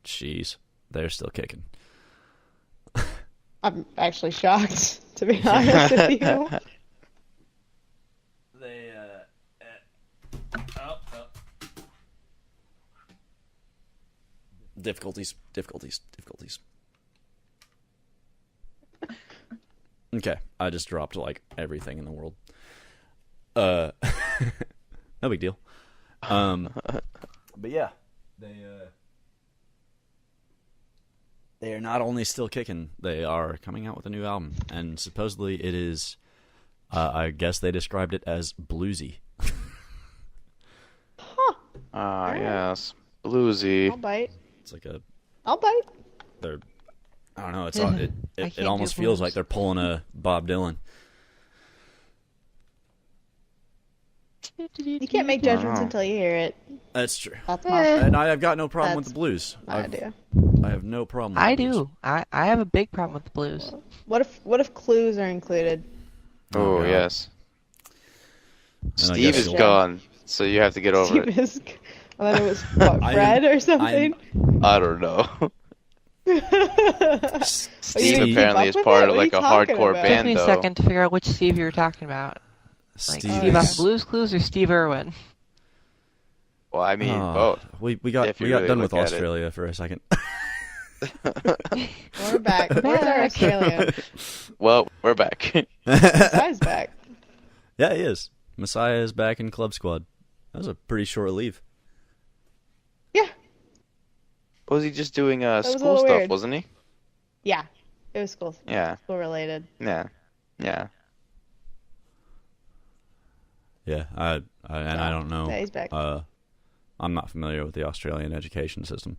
jeez, they're still kicking. I'm actually shocked, to be honest with you. They difficulties. Okay, I just dropped like everything in the world. No big deal. But yeah, they are not only still kicking, they are coming out with a new album, and supposedly it is. I guess they described it as bluesy. Huh. Yes, bluesy. I'll bite. It's like I'll bite. they're. I don't know. I It can't almost do feels blues. like they're pulling a Bob Dylan. You can't make judgments until you hear it. That's true. That's my And I've got no problem with That's the blues. my idea. I have no problem with I the blues. do. I have a big problem with the blues. What if clues are included? Oh, God. yes. And I Steve guess is you'll- gone, so you have to get over it. Steve is. And then it was what, Fred or something. I don't know. Steve keep apparently up is with part it? of What are like you a talking hardcore about? It took band, me a though. second to figure out which Steve you were talking about. Like Steve Steve off is- Blues Clues or Steve Irwin? Well, I mean, Oh, both. we got If you done really with look at it. Australia for a second. We're back. Where's our Australia? Well, we're back. Guy's back. Yeah, he is. Messiah is back in Club Squad. That was a pretty short leave. Yeah. Was he just doing was a school little stuff, weird. wasn't he? Yeah. It was school Yeah. related. Yeah. Yeah. Yeah, I don't know. Yeah, he's back. I'm not familiar with the Australian education system.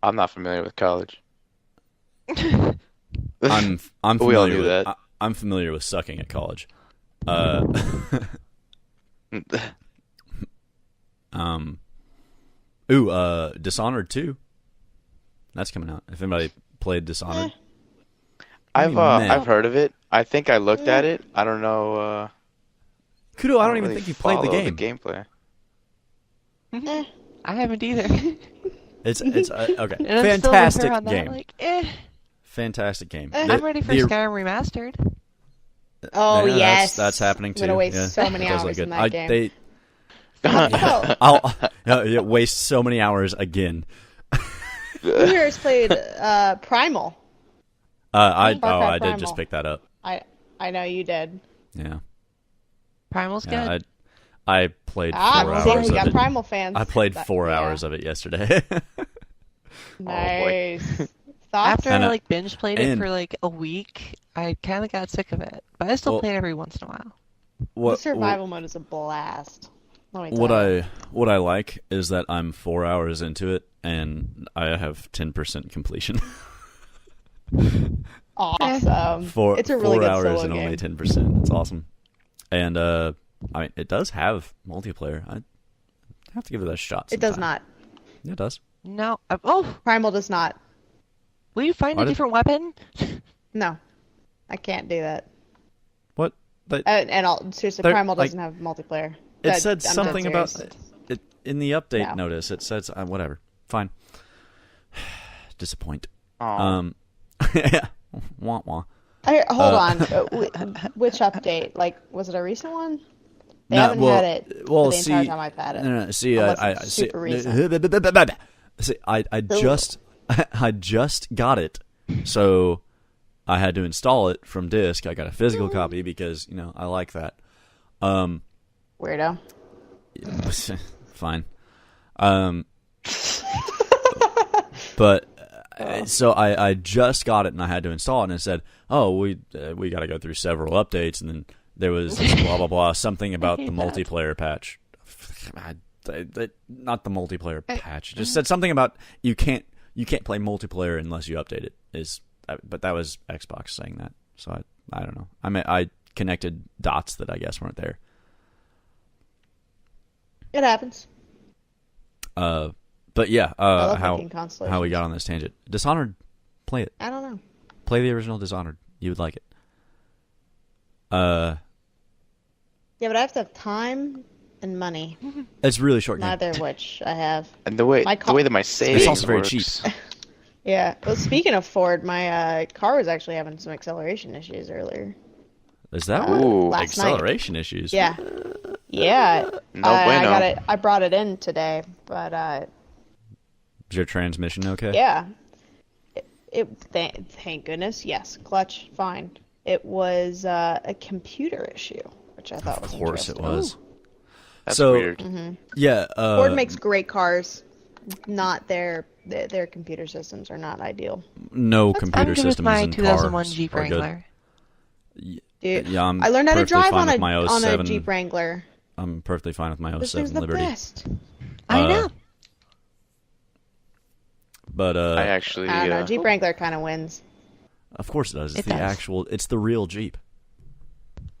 I'm not familiar with college. I'm We all familiar knew with that. I'm familiar with sucking at college. Dishonored 2. That's coming out. If anybody played Dishonored, I've man. I've heard of it. I think I looked at it. I don't know. Kudo, I don't even really think you played the follow game. gameplay. I haven't either. It's okay. And I'm still with Fantastic her on that, game. like, fantastic game. I'm ready for Skyrim Remastered. Oh Yeah, yes, that's happening too. I'm gonna waste so It many does look hours in good. that game. I'll waste so many hours again. Who here has played Primal? I Far Cry did just Primal. pick that up. I know you did. Yeah. Primal's good. Yeah, I played 4 see, hours we of got it. Primal fans. I played That- 4 yeah. hours of it yesterday. Nice. Thoughts? After And, I like binge played it and- for like a week, I kind of got sick of it. But I still Well- play it every once in a while. The survival mode is a blast. Let me tell you. What I like is that I'm 4 hours into it and I have 10% completion. Awesome. It's a really 4 good hours solo and game. only 10%. It's awesome. And I mean, it does have multiplayer. I have to give it a shot. It does sometime. not. Yeah, it does. No. Oh, Primal does not. will you find Why a did- different weapon? No, I can't do that. What? But Seriously, There- Primal like, doesn't have multiplayer. it said I'm something dead about serious. it in the update No. notice. It says whatever. Fine. Disappoint. Aw. Yeah. Wah wah. Hold on. Which update? Like, was it a recent one? They No, haven't well- had it well, the see- entire time I've had it. No, see, Unless I it's see. super recent. See, I just I just got it, so I had to install it from disc. I got a physical copy because I like that. Weirdo. Fine. But so I just got it and I had to install it and it said, "Oh, we got to go through several updates," and then there was this blah blah blah something about the multiplayer patch. Not the multiplayer patch. It just said something about you can't play multiplayer unless you update it. But that was Xbox saying that. So I don't know. I connected dots that I guess weren't there. It happens. But yeah, I love how making constellations. how we got on this tangent. Dishonored, play it. I don't know. Play the original Dishonored. You would like it. Yeah, but I have to have time and money, It's really short game. neither of which I have. And the way My that my savings also very works. cheap. Yeah. Well, speaking of Ford, my car was actually having some acceleration issues earlier. Is that Ooh. what? Last night. Acceleration issues? Yeah. Yeah. No I bueno. got it. I brought it in today, but Is your transmission okay? yeah. Thank goodness. Yes. Clutch, fine. It was a computer issue, which I thought was Of course it interesting. was. That's So- weird. Yeah. Ford makes great cars. Not their computer systems are not ideal. no I'm computer good with systems my in 2001 cars Jeep are good. Wrangler. Dude, Yeah, I'm I learned how to perfectly drive fine on with my a 07. Jeep Wrangler. I'm perfectly fine with my This thing's 07 the Liberty. best. I know. But I actually I don't know. Jeep Wrangler kind of wins. of course it does. It's It does. it's the real Jeep.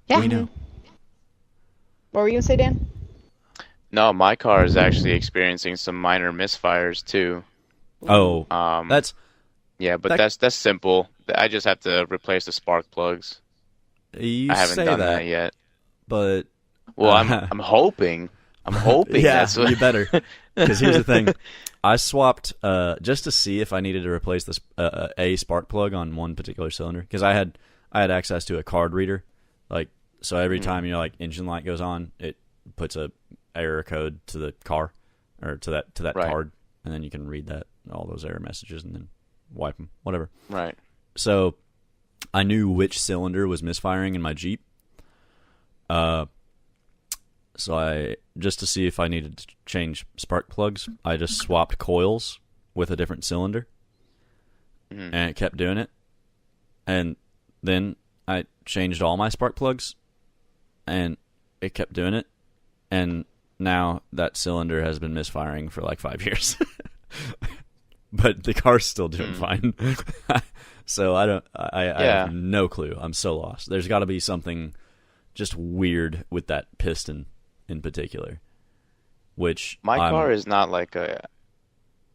Yeah. We know. What were you gonna say, Dan? no, my car is actually experiencing some minor misfires too. Oh, that's Yeah, but that- that's simple. I just have to replace the spark plugs. you I haven't say done that, that yet. but Well, I'm hoping. I'm hoping yeah, that's what you better. Because here's the thing, I swapped just to see if I needed to replace this a spark plug on one particular cylinder because I had access to a card reader, so every time engine light goes on, it puts a error code to the car or to that Right. card, and then you can read all those error messages and then wipe them, whatever. Right. So I knew which cylinder was misfiring in my Jeep. So I just to see if I needed to change spark plugs, I just swapped coils with a different cylinder, and it kept doing it. And then I changed all my spark plugs, and it kept doing it. And now that cylinder has been misfiring for like 5 years. But the car's still doing fine. So I have no clue. I'm so lost. There's got to be something just weird with that piston in particular. Which My car is not like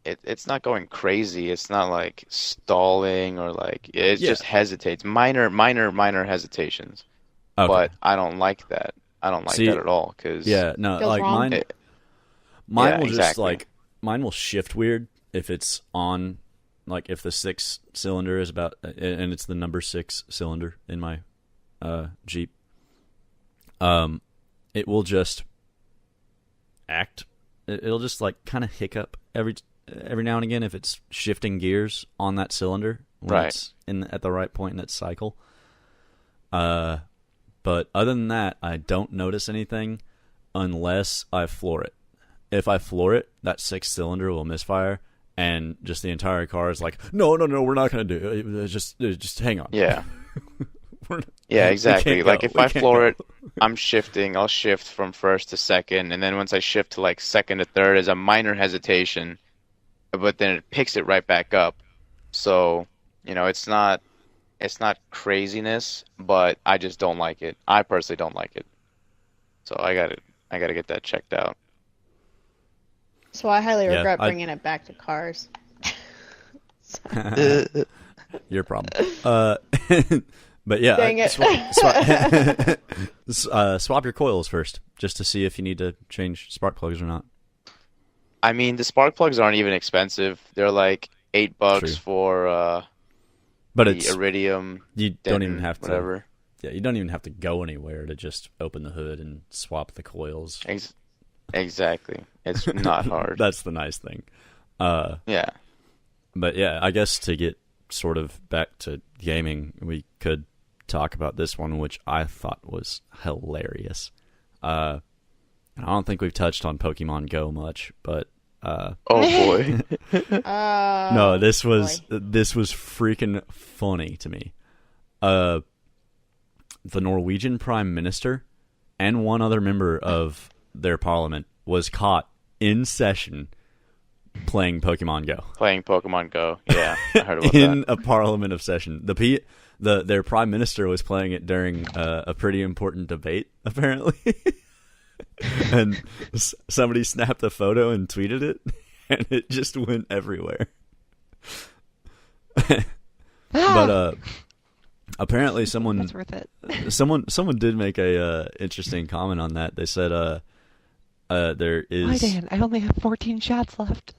it's not going crazy. It's not like stalling or like it just hesitates. Minor hesitations. okay. But I don't like that. I don't like See, that at all because no, Feels like wrong. mine Yeah, will just exactly. like mine will shift weird if it's on like if the 6 cylinder is about, and it's the number 6 cylinder in my Jeep, it will just act. It'll just like kind of hiccup every now and again if it's shifting gears on that cylinder when it's at the right point in its cycle. But other than that, I don't notice anything unless I floor it. If I floor it, that 6 cylinder will misfire, and just the entire car is like, no, we're not going to do it. Just hang on. Yeah. Yeah, exactly. Like if I floor it, I'm shifting. I'll shift from first to second, and then once I shift to like second to third, there's a minor hesitation, but then it picks it right back up. So, it's not craziness, but I just don't like it. I personally don't like it. So I got to get that checked out. So I highly regret bringing it back to cars. Your problem. But yeah, Dang it. swap your coils first, just to see if you need to change spark plugs or not. I mean, the spark plugs aren't even expensive. They're like $8 True. for but the it's iridium. you don't even have to. Whatever. Yeah, you don't even have to go anywhere to just open the hood and swap the coils. Exactly. It's not hard. That's the nice thing. Yeah. But yeah, I guess to get sort of back to gaming, we could talk about this one, which I thought was hilarious. I don't think we've touched on Pokemon Go much, but oh boy. no, this was freaking funny to me. The Norwegian Prime Minister and one other member of their parliament was caught in session playing Pokemon Go. Playing Pokemon Go. Yeah, I heard about in that. a parliament of session. Their prime minister was playing it during a pretty important debate, apparently. And somebody snapped a photo and tweeted it, and it just went everywhere. But apparently someone That's worth it. someone did make a interesting comment on that. They said there is Why, Dan? I only have 14 shots left.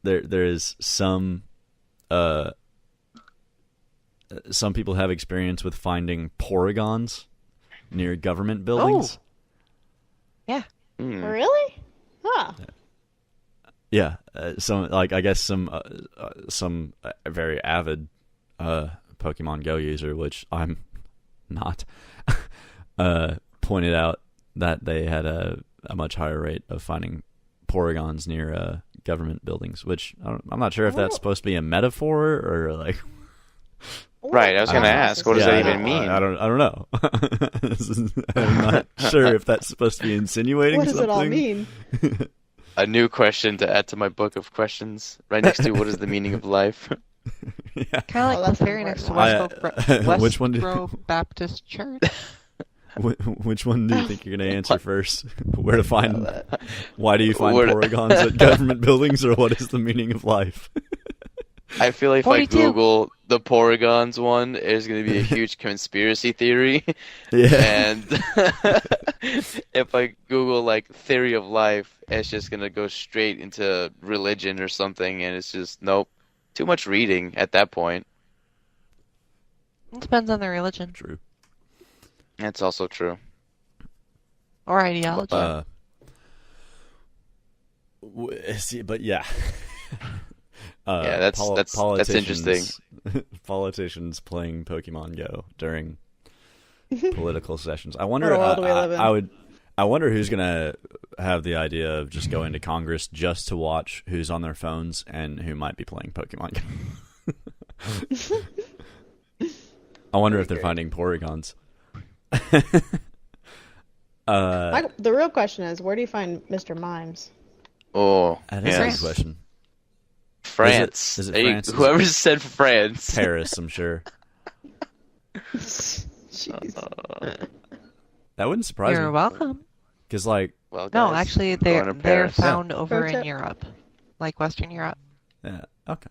There is some people have experience with finding porygons near government buildings. Oh. Yeah. Really? Huh. Yeah, I guess some very avid Pokemon Go user, which I'm not, pointed out that they had a much higher rate of finding porygons near government buildings, which I'm not sure if that's supposed to be a metaphor or like. Right, I was going to ask, what does that even mean? I don't know. I'm not sure if that's supposed to be insinuating What does something. it all mean? A new question to add to my book of questions, right next to what is the meaning of life? Yeah. Kind of like that's the very next to important. Which one Westboro Baptist Church. Which one do you think you're going to answer first? Where to find? Why do you find porygons at government buildings, or what is the meaning of life? I feel like if 42. I Google the porygons one, there's going to be a huge conspiracy theory. Yeah. And if I Google like theory of life, it's just going to go straight into religion or something, and it's just nope. Too much reading at that point. It depends on the religion True. That's also true. or ideology. But yeah. Yeah, that's interesting. Politicians playing Pokemon Go during political sessions. I wonder. What a world we live in. I wonder who's gonna have the idea of just going to Congress just to watch who's on their phones and who might be playing Pokemon Go. I wonder if they're finding porygons. The real question is, where do you find Mr. Mimes? Oh, That is a yes. good question. France. Is it Hey, France? whoever said France. Paris, I'm sure. Jeez. That wouldn't surprise You're me. welcome. Because, like, Well, No, guys, actually, going to they're Paris. found over Pro in tip. Europe, like Western Europe. yeah, okay.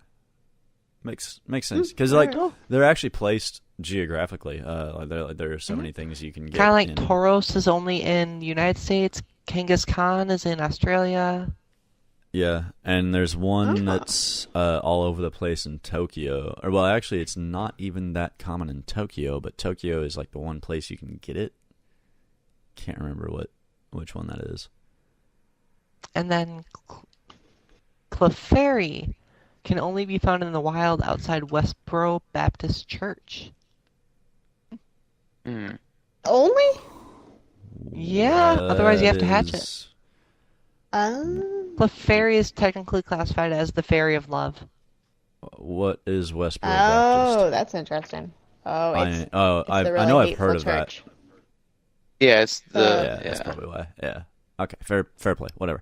Makes sense. Because, like, they're actually placed geographically. There are so many things you can get. Kind of like in. Tauros is only in the United States. Genghis Khan is in Australia. Yeah, and there's one Oh. that's all over the place in Tokyo. Or well, actually, it's not even that common in Tokyo, but Tokyo is like the one place you can get it. Can't remember which one that is. And then Clefairy can only be found in the wild outside Westboro Baptist Church. Mm. Only? Yeah, otherwise you have to hatch it. is- Clefairy is technically classified as the Fairy of Love. What is Westboro Oh, Baptist? that's interesting. Oh, I it's know the really I've hateful heard of that. church. Yeah, it's the Yeah, that's probably why. Yeah. Okay, fair play. Whatever.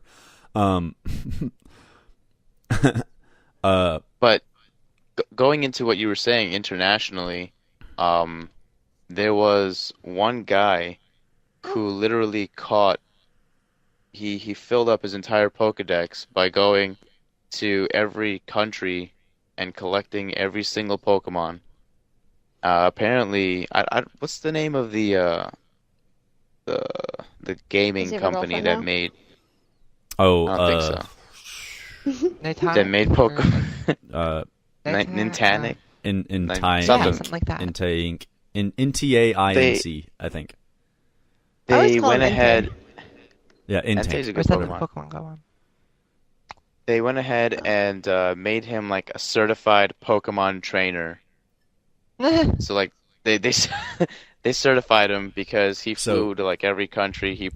But going into what you were saying internationally, there was one guy who literally caught. He filled up his entire Pokédex by going to every country and collecting every single Pokemon. Apparently, what's the name of the the gaming Does he have a company girlfriend that now? made? Oh, I don't think so. That made Pokemon. Nintanic. in Like, Ty something. Yeah, something like that. in Tainc in Tainc, I think. I always They call went him ahead. Yeah, Entei's a Intake. good Where's that in Pokemon. Pokemon Go on? They went ahead and made him like a certified Pokemon trainer. So like they they certified him because he So- flew to like every country. He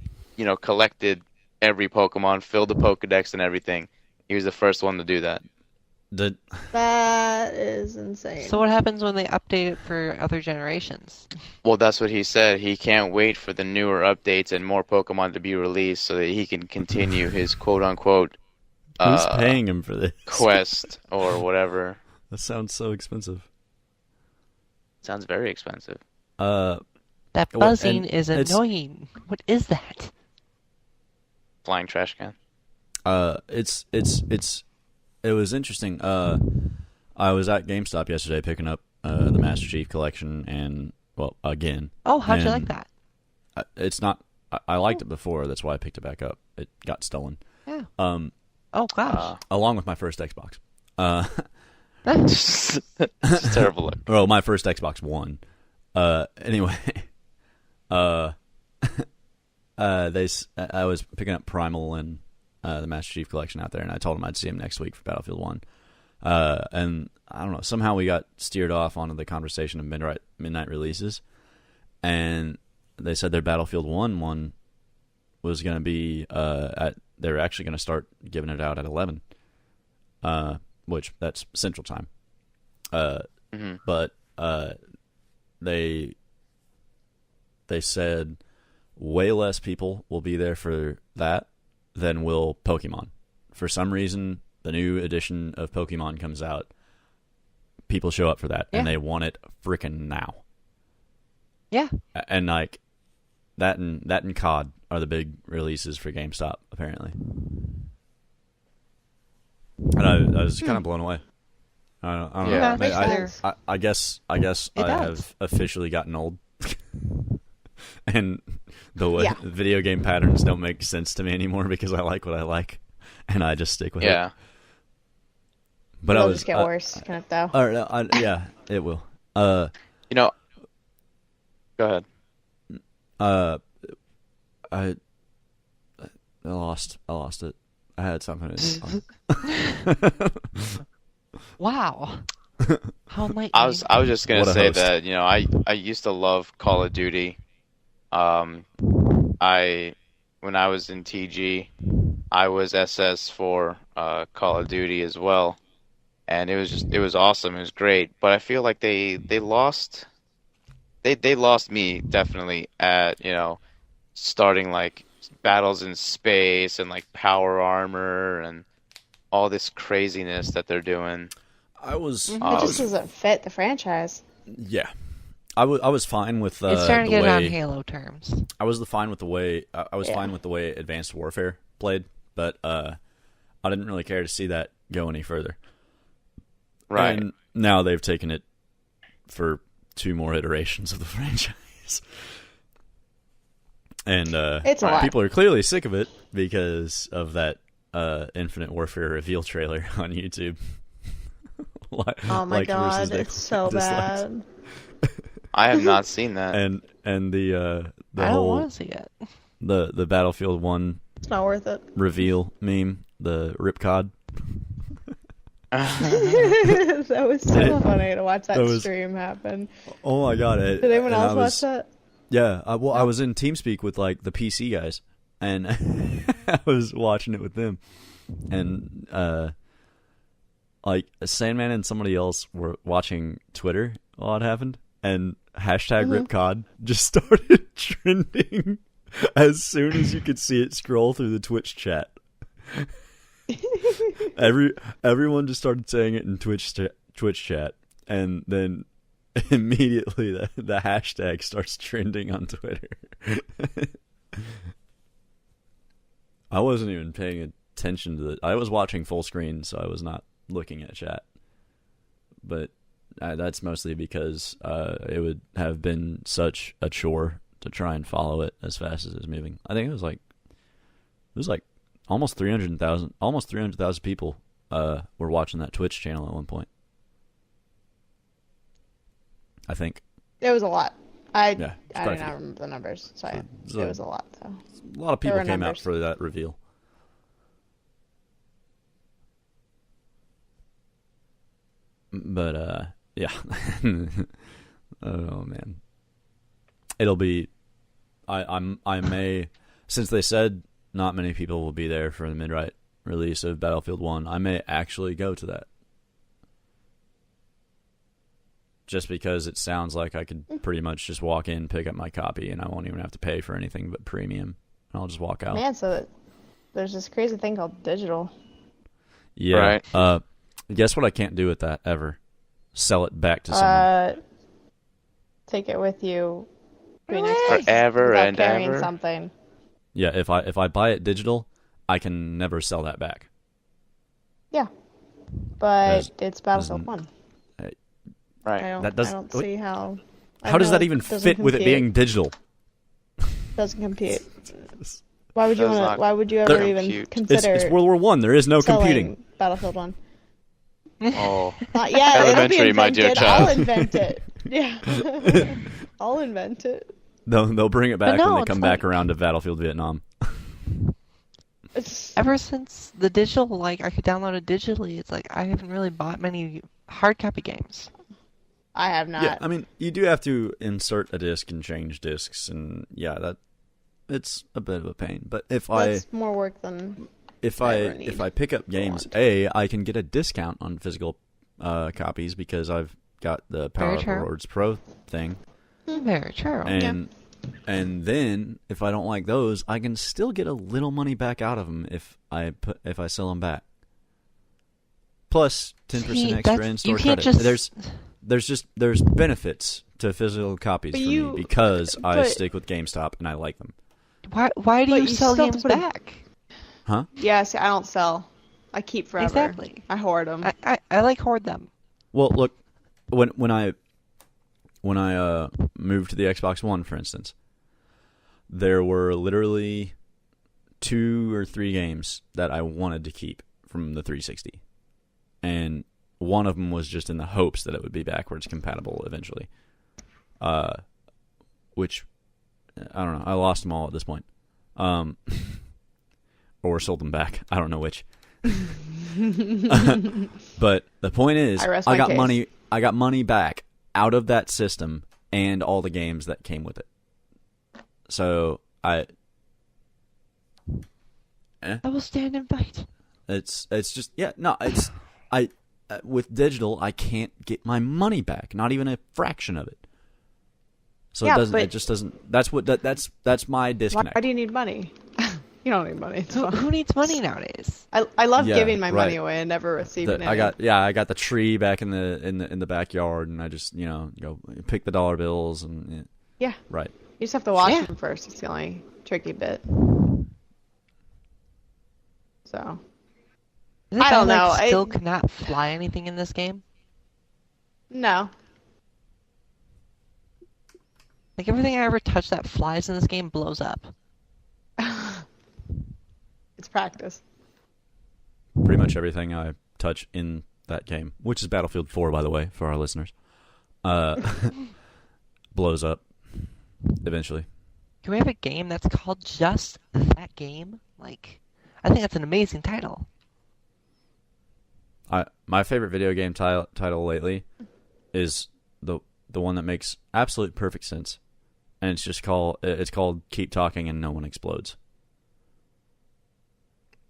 collected every Pokemon, filled the Pokédex and everything. He was the first one to do that. The That is insane. So what happens when they update it for other generations? Well, that's what he said. He can't wait for the newer updates and more Pokemon to be released so that he can continue his quote unquote who's paying him for this? quest or whatever. That sounds so expensive. Sounds very expensive. That Well, buzzing and is it's- annoying. What is that? Flying trash can. It was interesting. I was at GameStop yesterday picking up the Master Chief Collection, and well, again, Oh, how'd you like And- that? it's not. I liked it before. That's why I picked it back up. It got stolen. Yeah. Um, Oh gosh. along with my first Xbox. It's a terrible look. Well, my first Xbox One. Anyway, I was picking up Primal and the Master Chief Collection out there, and I told him I'd see him next week for Battlefield 1. And I don't know, somehow we got steered off onto the conversation of midnight releases, and they said their Battlefield 1 one was going to be they're actually going to start giving it out at 11, which that's Central Time. Mhm. But they said way less people will be there for that than will Pokemon. For some reason, the new edition of Pokemon comes out. People show up for that, and Yeah. they want it freaking now. Yeah. And like that and COD are the big releases for GameStop, apparently. And I was kind of blown away. I don't know. Yeah. I, Makes sense. I guess It I does. have officially gotten old, and the way Yeah. video game patterns don't make sense to me anymore because I like what I like, and I just stick with it. Yeah. But I It'll was just get worse, kind of though. or, yeah, it will. Go ahead. I lost it. I had something to say. Wow. How enlightening. I was just gonna What a say host. that I used to love Call of Duty. When I was in TG, I was SS for Call of Duty as well, and it was awesome. It was great, but I feel like they lost me definitely at starting like battles in space and like power armor and all this craziness that they're doing. I was It just doesn't fit the franchise. yeah. I was fine with It's starting to the get on way Halo terms. I was fine with the way I was Yeah. fine with the way Advanced Warfare played, but I didn't really care to see that go any further. Right. And now they've taken it for 2 more iterations of the franchise. And It's a lot. people are clearly sick of it because of that Infinite Warfare reveal trailer on YouTube. Oh my Likes god, versus it's so dislikes. bad. I have not seen that. And the I don't whole want to see it. the Battlefield 1 It's not worth it. reveal meme, the Ripcod. That was so funny to watch that was- stream happen. Oh my god! Did anyone else watch that? Yeah, I was in TeamSpeak with like the PC guys, and I was watching it with them, and like Sandman and somebody else were watching Twitter while it happened, and hashtag Ripcod just started trending as soon as you could see it scroll through the Twitch chat. Everyone just started saying it in Twitch chat, and then immediately the hashtag starts trending on Twitter. I wasn't even paying attention to it. I was watching full screen, so I was not looking at chat. But that's mostly because it would have been such a chore to try and follow it as fast as it was moving. I think it was like almost 300,000 people were watching that Twitch channel at one point. I think. It was a lot. I it's do quite a few. not remember the numbers, so it So- was a lot though. A lot of people were came out numbers. for that reveal. But yeah. Oh man. It'll be I may, since they said not many people will be there for the mid-right release of Battlefield 1, I may actually go to that. Just because it sounds like I could pretty much just walk in, pick up my copy, and I won't even have to pay for anything but premium. And I'll just walk out. Man, so there's this crazy thing called digital. Yeah. Right. Guess what I can't do with that ever? Sell it back to someone. Take it with you. Really? Forever without and carrying ever. something. Yeah, if I buy it digital, I can never sell that back. Yeah, but There's- it's Battlefield there's 1. Right. That does- I don't see how. How does that even doesn't fit with it compute. being digital? Doesn't compute. Why would you Does want not to? Why would you ever even compute. consider It's World War One. There is no selling computing. Battlefield 1? Oh. Not yet. It'll be Elementary, my dear invented. I'll child. invent it. Yeah. I'll invent it. They'll bring it back no, when they it's come back like- around to Battlefield Vietnam. It's, Ever since the digital, like I could download it digitally, it's like I haven't really bought many hard copy games. I have not. Yeah, I mean, you do have to insert a disc and change discs, and yeah, it's a bit of a pain. But if That's more work than. if I I ever need. if I pick up games, Want. I can get a discount on physical copies because I've got the Power Very true. Rewards Pro thing, Very true. and then if I don't like those, I can still get a little money back out of them if I sell them back. Plus 10% See, extra that's- in-store you can't credit. just- There's benefits to physical copies But for you- me because I but- stick with GameStop and I like them. Why do But you you sell still have to games put a- back? Huh? Yeah, see, I don't sell. I keep forever. Exactly. I hoard them. I like hoard them. Well, look, when I moved to the Xbox One, for instance, there were literally 2 or 3 games that I wanted to keep from the 360, and one of them was just in the hopes that it would be backwards compatible eventually. Which I don't know. I lost them all at this point, or sold them back. I don't know which. But the point is, I rest I my got case. money. I got money back out of that system and all the games that came with it. So I will stand and fight. it's just with digital I can't get my money back, not even a fraction of it. So Yeah, it doesn't. but- It just doesn't. That's what. That's my Why disconnect. do you need money? You don't need money. It's Who, fine. who needs money nowadays? I love Yeah, giving my money right. away and never receiving I any. got the tree back in the backyard, and I just go pick the dollar bills and Yeah. right. You just have to wash Yeah. them first. It's the only tricky bit. So Is it I don't bad, know, Like, still cannot fly anything in this game. no. Like everything I ever touch that flies in this game blows up. It's practice. pretty much everything I touch in that game, which is Battlefield 4, by the way, for our listeners, blows up eventually. Can we have a game that's called just that game? Like, I think that's an amazing title. My favorite video game title lately is the one that makes absolute perfect sense, and it's called Keep Talking and No One Explodes.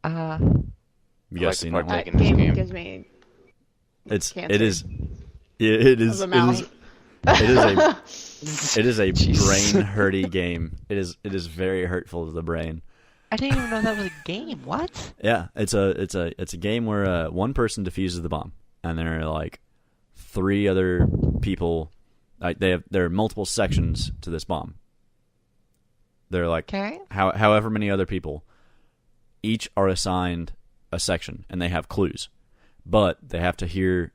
You guys seen that one? That game gives me cancer. It is Of the mouth. it is a brain hurty game. It is very hurtful to the brain. I didn't even know that was a game. What? Yeah, it's a game where one person defuses the bomb, and there are like 3 other people. Like there are multiple sections to this bomb. There are like however many other people. Each are assigned a section, and they have clues, but they have to hear.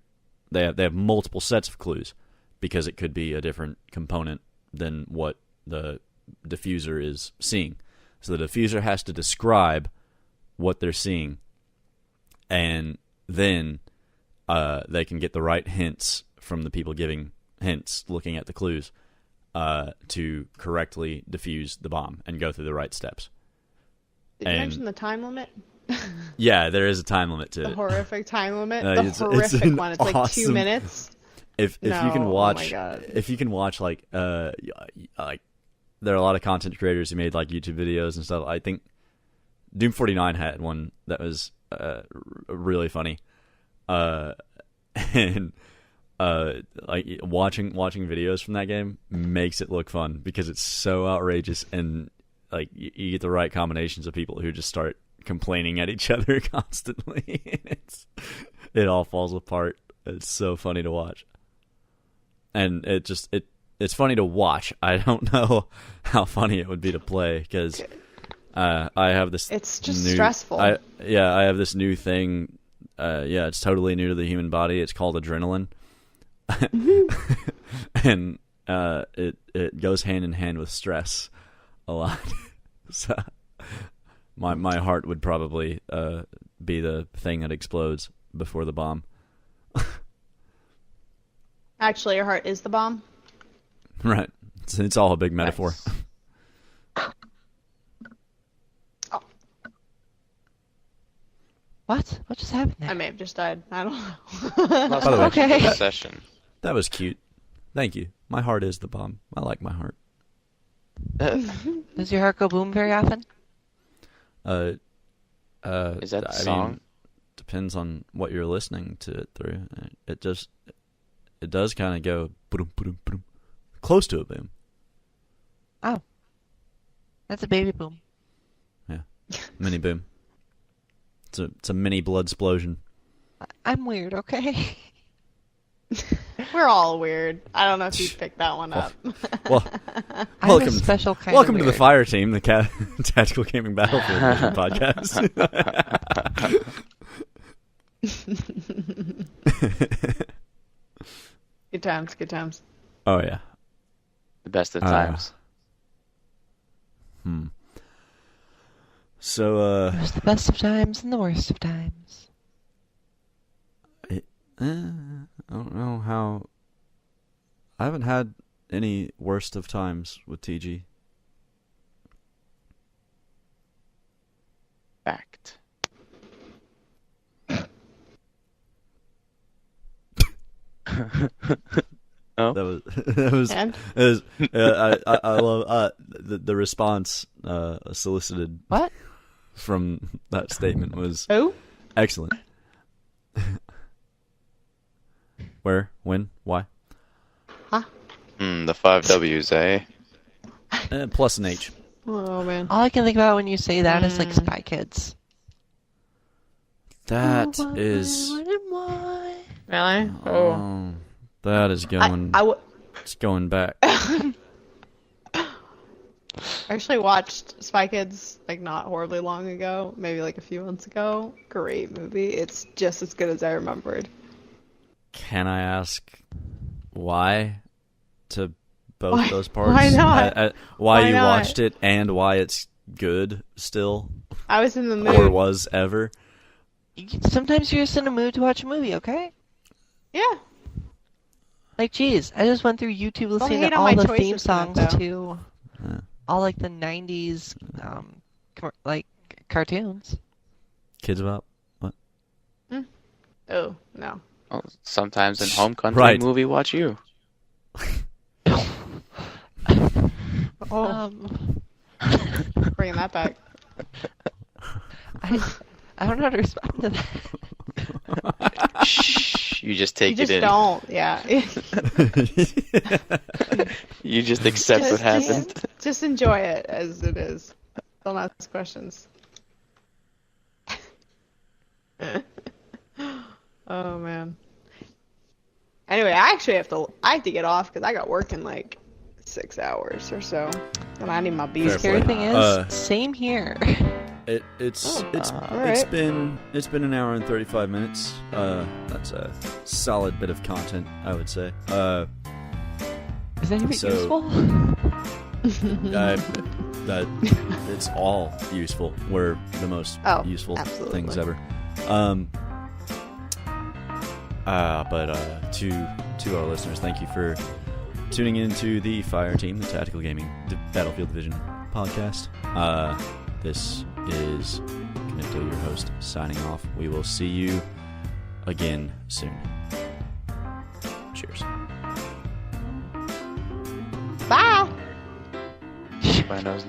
They have multiple sets of clues because it could be a different component than what the diffuser is seeing. So the diffuser has to describe what they're seeing, and then they can get the right hints from the people giving hints, looking at the clues, to correctly defuse the bomb and go through the right steps. Did you mention the time limit? Yeah, there is a time limit to the it. horrific time limit? It's horrific one. It's like awesome, 2 minutes. If you can watch, oh my God. if you can watch like there are a lot of content creators who made like YouTube videos and stuff. I think Doom49 had one that was really funny, and like watching videos from that game makes it look fun because it's so outrageous, and like you get the right combinations of people who just start complaining at each other constantly. It all falls apart. It's so funny to watch, and it's funny to watch. I don't know how funny it would be to play because I have this. It's just stressful. I have this new thing. It's totally new to the human body. It's called adrenaline, and it goes hand in hand with stress a lot. So my heart would probably be the thing that explodes before the bomb. Actually, your heart is the bomb. Right. It's all a big metaphor. Nice. Oh. What? What just happened there? I may have just died. I don't know. Lost By the way, Okay. Session. That was cute. Thank you. My heart is the bomb. I like my heart. Does your heart go boom very often? Is that the song? Depends on what you're listening to it through. It does kind of go boom, boom, boom, close to a boom. Oh. That's a baby boom. Yeah. Mini boom. It's a mini blood explosion. I'm weird, okay? We're all weird. I don't know if you picked that one up. Well, I'm welcome, a special kind welcome of to the weird. Fireteam, the Tactical Gaming Battlefield podcast. Good times, good times. Oh yeah. The best of times. So There's the best of times and the worst of times. I don't know how. I haven't had any worst of times with TG. Fact. Oh. That was And? I love the response solicited What? from that statement was Who? excellent. Where, when, why? Huh? The 5 W's, eh? Plus an H. Oh, man. All I can think about when you say that is like Spy Kids. That is. Really? Oh. That is going. It's going back. I actually watched Spy Kids like not horribly long ago, maybe like a few months ago. Great movie. It's just as good as I remembered. Can I ask why to both those parts? Why not? Why Why you not? watched it and why it's good still? I was in the mood. Or was ever? Sometimes you're just in a mood to watch a movie, okay? Yeah. Like, geez, I just went through YouTube listening hate to on all my the choices theme songs tonight, though. to Yeah. all like the '90s, like cartoons. Kids about what? Oh, no. Well, sometimes in home country, Right. movie watch you. Bringing that back. I don't know how to respond to that. Shh, you just take You just it in. don't. Yeah. You just accept what happened. Just enjoy it as it is. Don't ask questions. Oh man. Anyway, I have to get off because I got work in like 6 hours or so, and I need my bees. Fair Scary play. thing is, same here. It's alright. been an hour and 35 minutes. That's a solid bit of content, I would say. Is any of it So- useful? That it's all useful. We're the most Oh, useful absolutely. things ever. But to our listeners, thank you for tuning into the Fireteam, the Tactical Gaming Battlefield Division podcast. This is Conipto, your host, signing off. We will see you again soon. Cheers. Bye. Everybody knows.